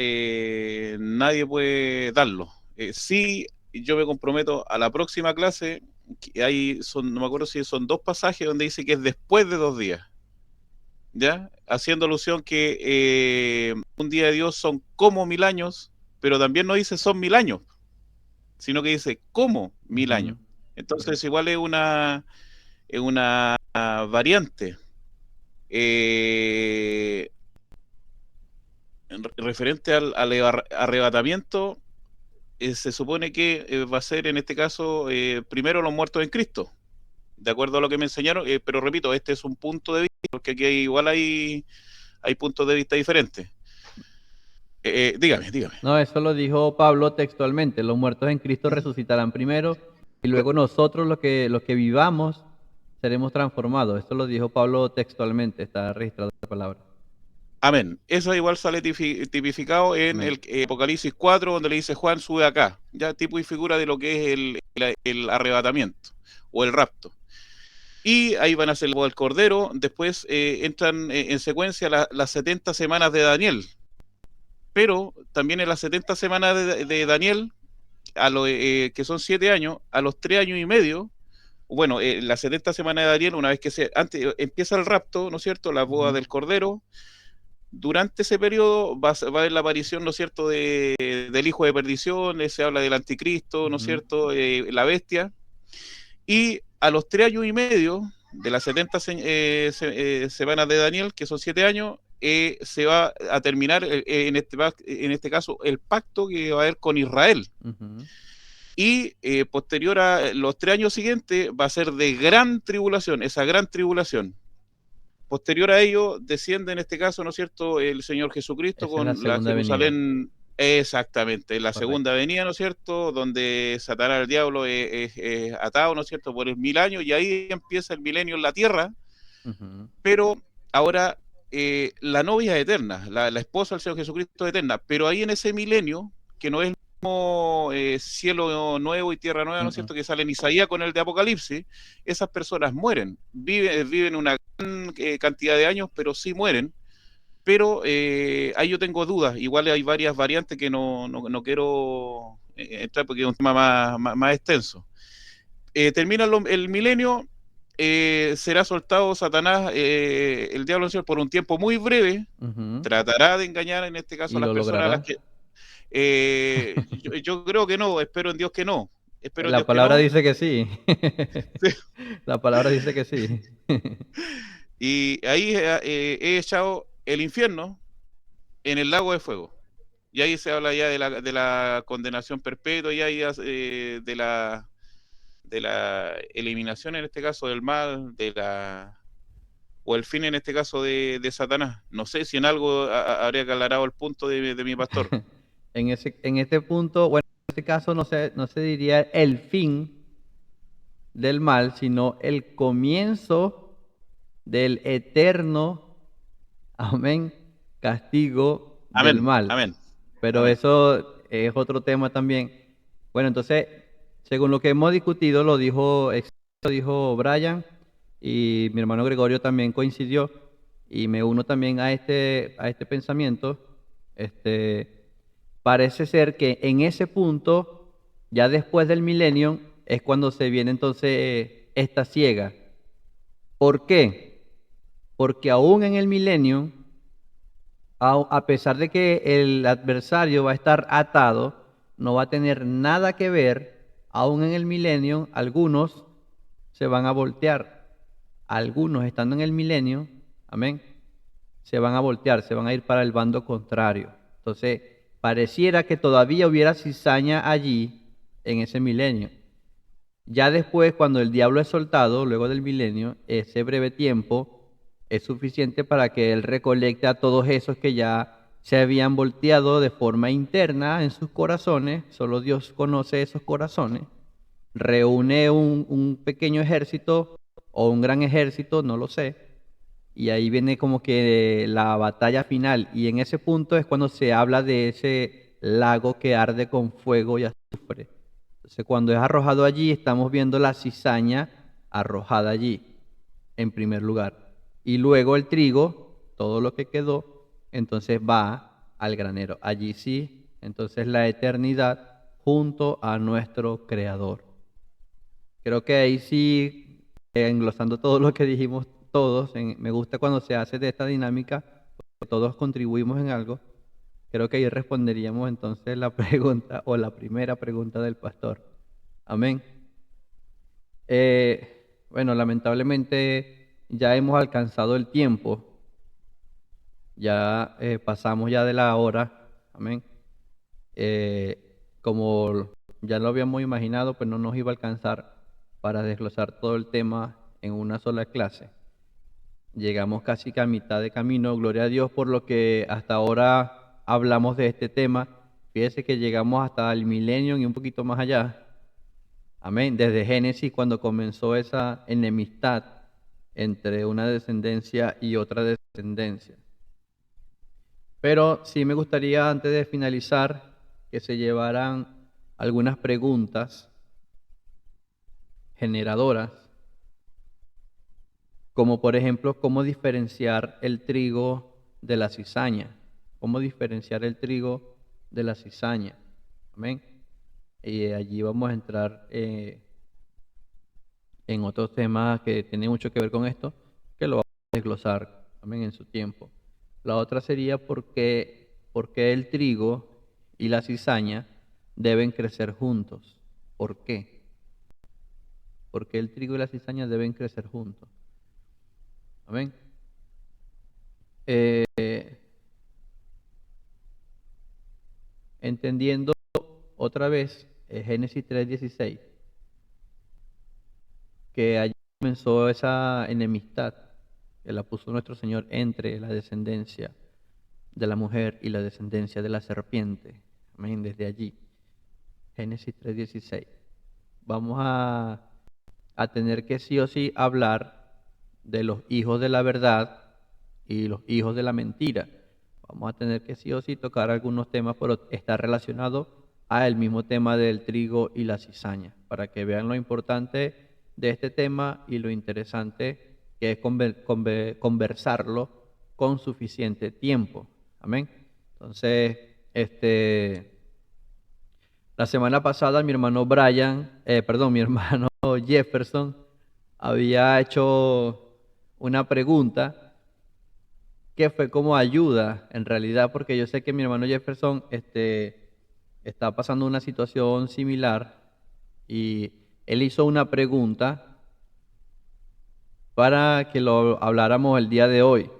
nadie puede darlo. Sí, yo me comprometo a la próxima clase, que no me acuerdo si son 2 pasajes donde dice que es después de 2 días, ¿ya? Haciendo alusión que un día de Dios son como 1000 años, pero también no dice son 1000 años, sino que dice como 1000 años. Entonces igual es una variante. Referente al arrebatamiento, se supone que va a ser en este caso primero los muertos en Cristo, de acuerdo a lo que me enseñaron, pero repito, este es un punto de vista, porque aquí igual hay puntos de vista diferentes. Dígame. No, eso lo dijo Pablo textualmente. Los muertos en Cristo resucitarán primero y luego nosotros los que vivamos seremos transformados. Esto lo dijo Pablo textualmente, está registrado esa palabra. Amén. Eso igual sale tipificado en el Apocalipsis 4, donde le dice Juan, sube acá. Ya tipo y figura de lo que es el arrebatamiento o el rapto. Y ahí van a hacer el Cordero. Después entran en secuencia las 70 semanas de Daniel. Pero también en las 70 semanas de Daniel, que son 7 años, a los 3 años y medio, bueno, las 70 semanas de Daniel, una vez que antes empieza el rapto, ¿no es cierto?, la boda del Cordero. Durante ese periodo va a haber la aparición, ¿no es cierto?, del hijo de perdición, se habla del anticristo, ¿no es cierto?, la bestia. Y a los 3 años y medio de las 70 semanas de Daniel, que son 7 años, se va a terminar en este caso el pacto que va a haber con Israel. Y posterior a los 3 años siguientes va a ser de gran tribulación, esa gran tribulación. Posterior a ello desciende en este caso, ¿no es cierto?, el Señor Jesucristo con la Jerusalén venida. Exactamente, la segunda venida, ¿no es cierto?, donde Satanás, el diablo, es atado, ¿no es cierto?, por el 1000 años, y ahí empieza el milenio en la tierra. Pero ahora la novia es eterna, la esposa del Señor Jesucristo es eterna, pero ahí en ese milenio, que no es el mismo cielo nuevo y tierra nueva, ¿no es cierto?, que sale en Isaías con el de Apocalipsis, esas personas mueren, viven una gran cantidad de años, pero sí mueren. Pero ahí yo tengo dudas, igual hay varias variantes que no quiero entrar porque es un tema más extenso. Termina el milenio será soltado Satanás, el diablo, Señor, por un tiempo muy breve. Tratará de engañar en este caso ¿Y a las lo personas a las logrará? que yo creo que no, espero en Dios que no. Espero en La Dios que palabra no. dice que sí. Sí. La palabra dice que sí. Y ahí he echado el infierno en el lago de fuego. Y ahí se habla ya de la condenación perpetua, y ahí de la eliminación, en este caso, del mal, o el fin, en este caso, de Satanás. No sé si en algo habría aclarado el punto de mi pastor. En este punto, bueno, en este caso no se diría el fin del mal, sino el comienzo del eterno, amén, castigo del Amén, mal. amén, Pero amén. eso es otro tema también. Bueno, entonces, según lo que hemos discutido, lo dijo Brian, y mi hermano Gregorio también coincidió, y me uno también a este pensamiento. Parece ser que en ese punto, ya después del milenio, es cuando se viene entonces esta ciega. ¿Por qué? Porque aún en el milenio, a pesar de que el adversario va a estar atado, no va a tener nada que ver, aún en el milenio, algunos se van a voltear. Algunos estando en el milenio, amén, se van a voltear, se van a ir para el bando contrario. Entonces, pareciera que todavía hubiera cizaña allí en ese milenio. Ya después, cuando el diablo es soltado, luego del milenio, ese breve tiempo es suficiente para que él recolecte a todos esos que ya se habían volteado de forma interna en sus corazones. Solo Dios conoce esos corazones. Reúne un pequeño ejército o un gran ejército, no lo sé. Y ahí viene como que la batalla final. Y en ese punto es cuando se habla de ese lago que arde con fuego y azufre. Entonces, cuando es arrojado allí, estamos viendo la cizaña arrojada allí, en primer lugar. Y luego el trigo, todo lo que quedó, entonces va al granero. Allí sí, entonces la eternidad junto a nuestro Creador. Creo que ahí sí, englosando todo lo que dijimos todos, me gusta cuando se hace de esta dinámica, porque todos contribuimos en algo. Creo que ahí responderíamos entonces la pregunta o la primera pregunta del pastor. Amén. Bueno, lamentablemente ya hemos alcanzado el tiempo, ya pasamos ya de la hora. Amén. Como ya lo habíamos imaginado, pues no nos iba a alcanzar para desglosar todo el tema en una sola clase. Llegamos casi que a mitad de camino, gloria a Dios por lo que hasta ahora hablamos de este tema. Fíjese que llegamos hasta el milenio y un poquito más allá. Amén. Desde Génesis, cuando comenzó esa enemistad entre una descendencia y otra descendencia. Pero sí me gustaría, antes de finalizar, que se llevaran algunas preguntas generadoras, como por ejemplo, ¿cómo diferenciar el trigo de la cizaña? ¿Cómo diferenciar el trigo de la cizaña? Amén. Y allí vamos a entrar en otros temas que tienen mucho que ver con esto, que lo vamos a desglosar también en su tiempo. La otra sería por qué el trigo y la cizaña deben crecer juntos. ¿Por qué? ¿Por qué el trigo y la cizaña deben crecer juntos? Amén. Entendiendo otra vez Génesis 3:16, que allí comenzó esa enemistad que la puso nuestro Señor entre la descendencia de la mujer y la descendencia de la serpiente. Amén, desde allí. Génesis 3:16. Vamos a tener que sí o sí hablar de los hijos de la verdad y los hijos de la mentira. Vamos a tener que sí o sí tocar algunos temas, pero está relacionado al mismo tema del trigo y la cizaña, para que vean lo importante de este tema y lo interesante que es conversarlo con suficiente tiempo. Amén. Entonces, la semana pasada mi hermano Jefferson había hecho una pregunta que fue como ayuda en realidad, porque yo sé que mi hermano Jefferson está pasando una situación similar y él hizo una pregunta para que lo habláramos el día de hoy.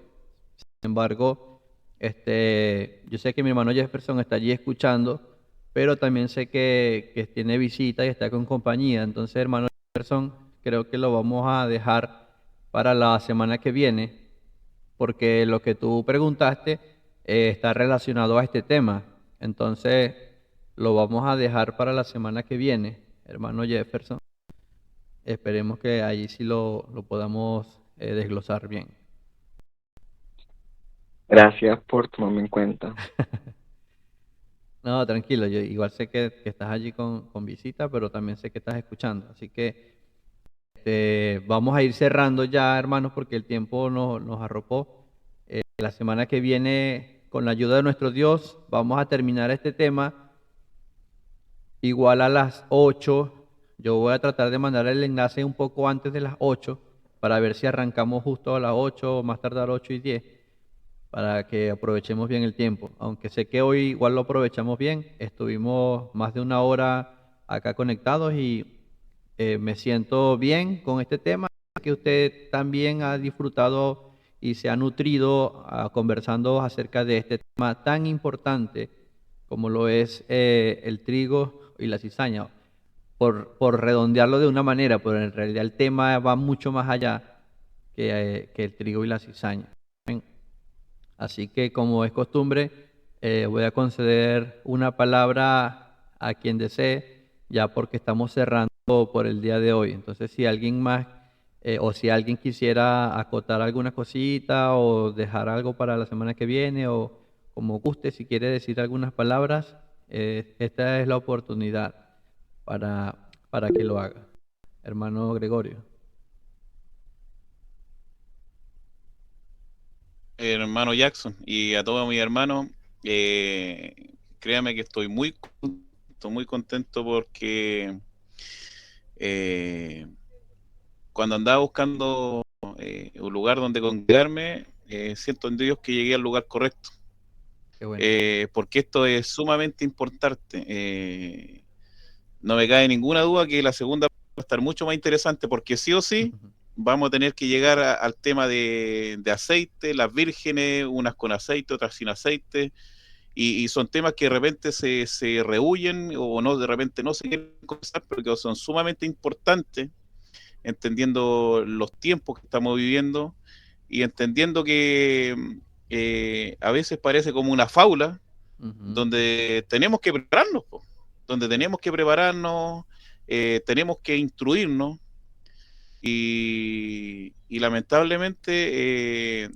Sin embargo, yo sé que mi hermano Jefferson está allí escuchando, pero también sé que tiene visita y está con compañía. Entonces, hermano Jefferson, creo que lo vamos a dejar para la semana que viene, porque lo que tú preguntaste está relacionado a este tema. Entonces, lo vamos a dejar para la semana que viene, hermano Jefferson. Esperemos que allí sí lo podamos desglosar bien. Gracias por tomarme en cuenta. No, tranquilo, yo igual sé que estás allí con visita, pero también sé que estás escuchando. Así que vamos a ir cerrando ya, hermanos, porque el tiempo nos arropó. La semana que viene, con la ayuda de nuestro Dios, vamos a terminar este tema igual a las 8. Yo voy a tratar de mandar el enlace un poco antes de las 8 para ver si arrancamos justo a las 8 o más tardar 8:10, para que aprovechemos bien el tiempo. Aunque sé que hoy igual lo aprovechamos bien, estuvimos más de una hora acá conectados y me siento bien con este tema, que usted también ha disfrutado y se ha nutrido conversando acerca de este tema tan importante como lo es el trigo y la cizaña. Por redondearlo de una manera, pero en realidad el tema va mucho más allá que el trigo y la cizaña. Amén. Así que, como es costumbre, voy a conceder una palabra a quien desee, ya porque estamos cerrando por el día de hoy. Entonces, si alguien más o si alguien quisiera acotar alguna cosita o dejar algo para la semana que viene o como guste, si quiere decir algunas palabras, esta es la oportunidad para que lo haga. Hermano Gregorio. Hermano Jackson, y a todos mis hermanos, créame que estoy muy contento porque cuando andaba buscando un lugar donde congregarme, siento en Dios que llegué al lugar correcto. Qué bueno. Porque esto es sumamente importante. No me cae ninguna duda que la segunda va a estar mucho más interesante, porque sí o sí vamos a tener que llegar al tema de aceite, las vírgenes, unas con aceite, otras sin aceite, y son temas que de repente se rehuyen o no, de repente no se quieren conversar, pero que son sumamente importantes, entendiendo los tiempos que estamos viviendo y entendiendo que a veces parece como una fábula, donde tenemos que prepararnos, donde tenemos que prepararnos, tenemos que instruirnos y lamentablemente,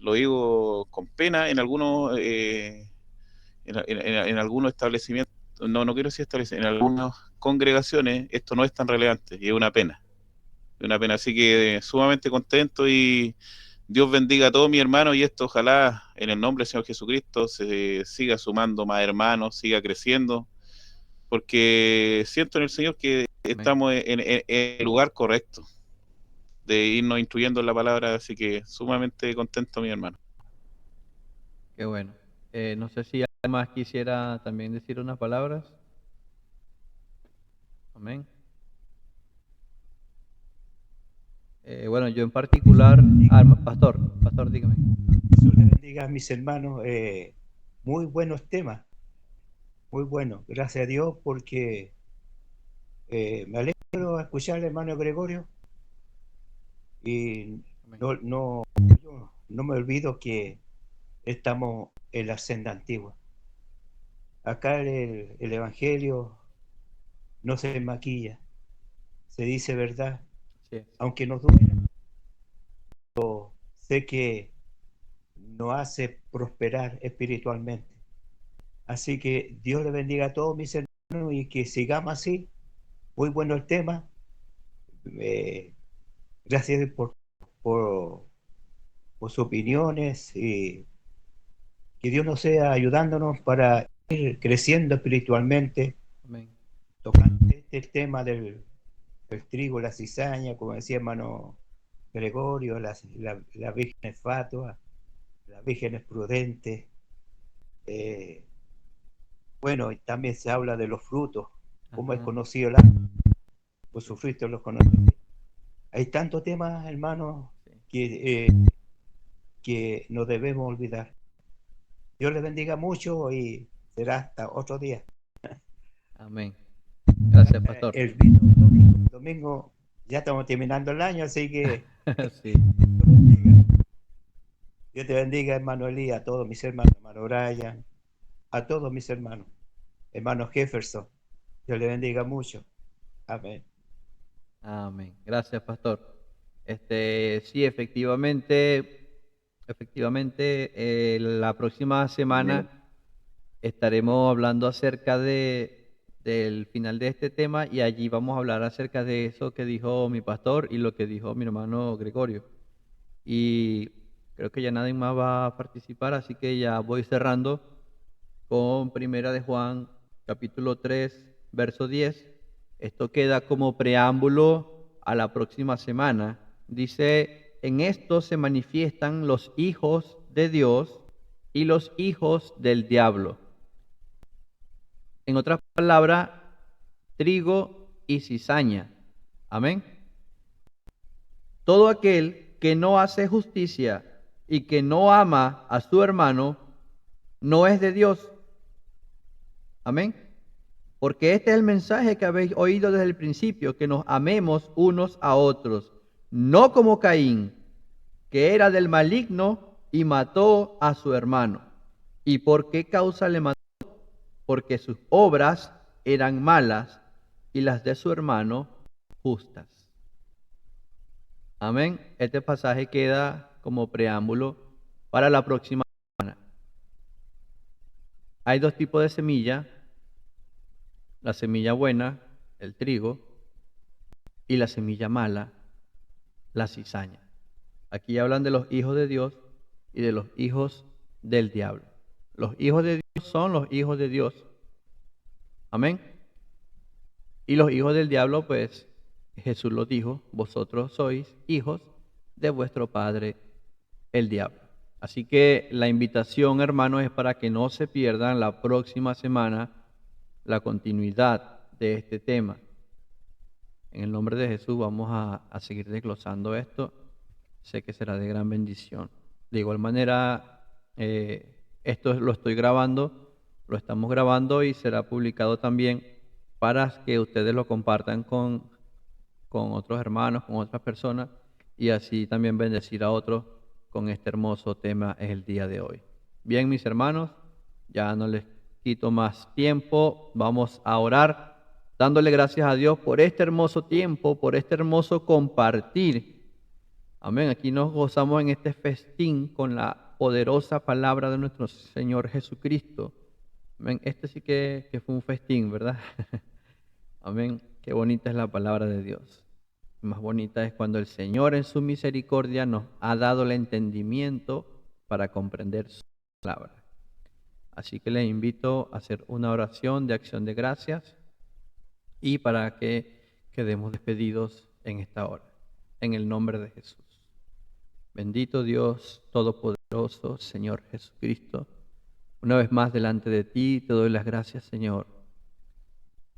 lo digo con pena, en algunos en algunos establecimientos, no quiero decir establecimientos, en algunas congregaciones esto no es tan relevante y es una pena. Así que sumamente contento y Dios bendiga a todos mis hermanos y esto ojalá en el nombre del Señor Jesucristo se siga sumando más hermanos, siga creciendo, porque siento en el Señor que estamos en el lugar correcto de irnos instruyendo en la palabra, así que sumamente contento mi hermano. Qué bueno. No sé si alguien más quisiera también decir unas palabras. Amén. Bueno, yo en particular, pastor, dígame. Dios le bendiga a mis hermanos. Muy buenos temas, muy buenos. Gracias a Dios porque me alegro de escuchar al hermano Gregorio y no me olvido que estamos en la senda antigua. Acá el Evangelio no se maquilla, se dice verdad, Sí. aunque nos duela. Pero sé que nos hace prosperar espiritualmente. Así que Dios le bendiga a todos mis hermanos y que sigamos así. Muy bueno el tema. Gracias por sus opiniones y que Dios nos sea ayudándonos para ir creciendo espiritualmente. Amén. Tocando este tema del el trigo, la cizaña, como decía hermano Gregorio, las vírgenes fatuas, las vírgenes prudentes. Bueno, y también se habla de los frutos, como es Ajá. conocido el árbol, por sus frutos los conocen. Hay tantos temas, hermanos, que no debemos olvidar. Dios les bendiga mucho y será hasta otro día. Amén. Gracias, pastor. El domingo ya estamos terminando el año, así que Sí. Dios te bendiga, hermano Elías, a todos mis hermanos, hermano Brian, a todos mis hermanos, hermano Jefferson. Dios le bendiga mucho. Amén. Amén. Gracias, pastor. Sí, efectivamente, la próxima semana estaremos hablando acerca del final de este tema y allí vamos a hablar acerca de eso que dijo mi pastor y lo que dijo mi hermano Gregorio. Y creo que ya nadie más va a participar, así que ya voy cerrando con Primera de Juan, capítulo 3, verso 10. Esto queda como preámbulo a la próxima semana. Dice, en esto se manifiestan los hijos de Dios y los hijos del diablo. En otras palabras, trigo y cizaña. Amén. Todo aquel que no hace justicia y que no ama a su hermano, no es de Dios. Amén. Porque este es el mensaje que habéis oído desde el principio, que nos amemos unos a otros, no como Caín, que era del maligno y mató a su hermano. ¿Y por qué causa le mató? Porque sus obras eran malas y las de su hermano justas. Amén. Este pasaje queda como preámbulo para la próxima semana. Hay dos tipos de semilla: la semilla buena, el trigo, y la semilla mala, la cizaña. Aquí hablan de los hijos de Dios y de los hijos del diablo. Los hijos de Dios son los hijos de Dios. Amén. Y los hijos del diablo, pues Jesús lo dijo, vosotros sois hijos de vuestro padre el diablo. Así que la invitación, hermanos, es para que no se pierdan la próxima semana la continuidad de este tema. En el nombre de Jesús vamos a seguir desglosando esto. Sé que será de gran bendición. De igual manera, esto lo estoy grabando, lo estamos grabando y será publicado también para que ustedes lo compartan con otros hermanos, con otras personas, y así también bendecir a otros con este hermoso tema el día de hoy. Bien, mis hermanos, ya no les quito más tiempo, vamos a orar, dándole gracias a Dios por este hermoso tiempo, por este hermoso compartir. Amén, aquí nos gozamos en este festín con la poderosa palabra de nuestro Señor Jesucristo. Amén, este sí que fue un festín, ¿verdad? Amén, qué bonita es la palabra de Dios. Más bonita es cuando el Señor en su misericordia nos ha dado el entendimiento para comprender su palabra. Así que les invito a hacer una oración de acción de gracias y para que quedemos despedidos en esta hora. En el nombre de Jesús. Bendito Dios Todopoderoso, Señor Jesucristo. Una vez más delante de ti te doy las gracias, Señor.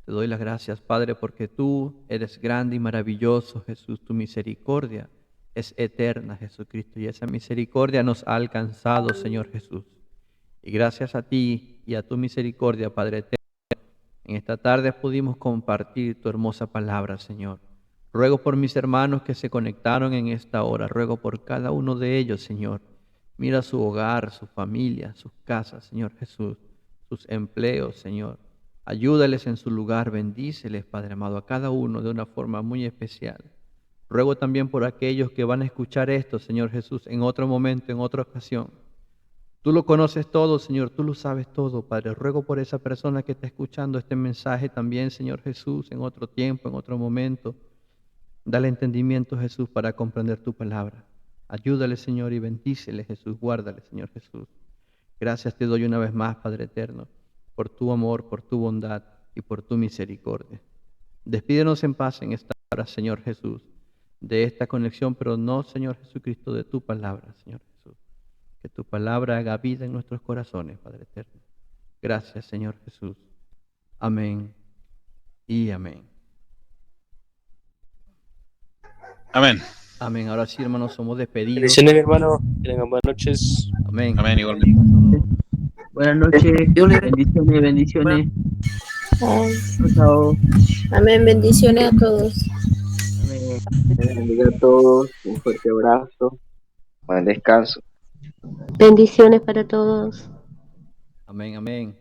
Te doy las gracias, Padre, porque tú eres grande y maravilloso, Jesús. Tu misericordia es eterna, Jesucristo, y esa misericordia nos ha alcanzado, Señor Jesús. Y gracias a ti y a tu misericordia, Padre eterno, en esta tarde pudimos compartir tu hermosa palabra, Señor. Ruego por mis hermanos que se conectaron en esta hora. Ruego por cada uno de ellos, Señor. Mira su hogar, su familia, sus casas, Señor Jesús, sus empleos, Señor. Ayúdales en su lugar, bendíceles, Padre amado, a cada uno de una forma muy especial. Ruego también por aquellos que van a escuchar esto, Señor Jesús, en otro momento, en otra ocasión. Tú lo conoces todo, Señor, tú lo sabes todo, Padre. Ruego por esa persona que está escuchando este mensaje también, Señor Jesús, en otro tiempo, en otro momento. Dale entendimiento, Jesús, para comprender tu palabra. Ayúdale, Señor, y bendícele, Jesús. Guárdale, Señor Jesús. Gracias te doy una vez más, Padre eterno, por tu amor, por tu bondad y por tu misericordia. Despídenos en paz en esta Señor Jesús, de esta conexión, pero no, Señor Jesucristo, de tu palabra, Señor Jesús. Que tu palabra haga vida en nuestros corazones, Padre eterno. Gracias, Señor Jesús. Amén y amén. Amén. Amén. Ahora sí, hermanos, somos despedidos. Bendiciones, mi hermano. Que tengan buenas noches. Amén. Amén, igualmente. Buenas noches, bendiciones, bendiciones. Chao. Amén, bendiciones a todos. Amén. Bendiga a todos, un fuerte abrazo, buen descanso. Bendiciones para todos. Amén, amén.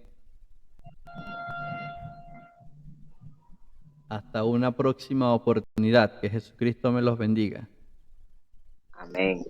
Hasta una próxima oportunidad. Que Jesucristo me los bendiga. Amén.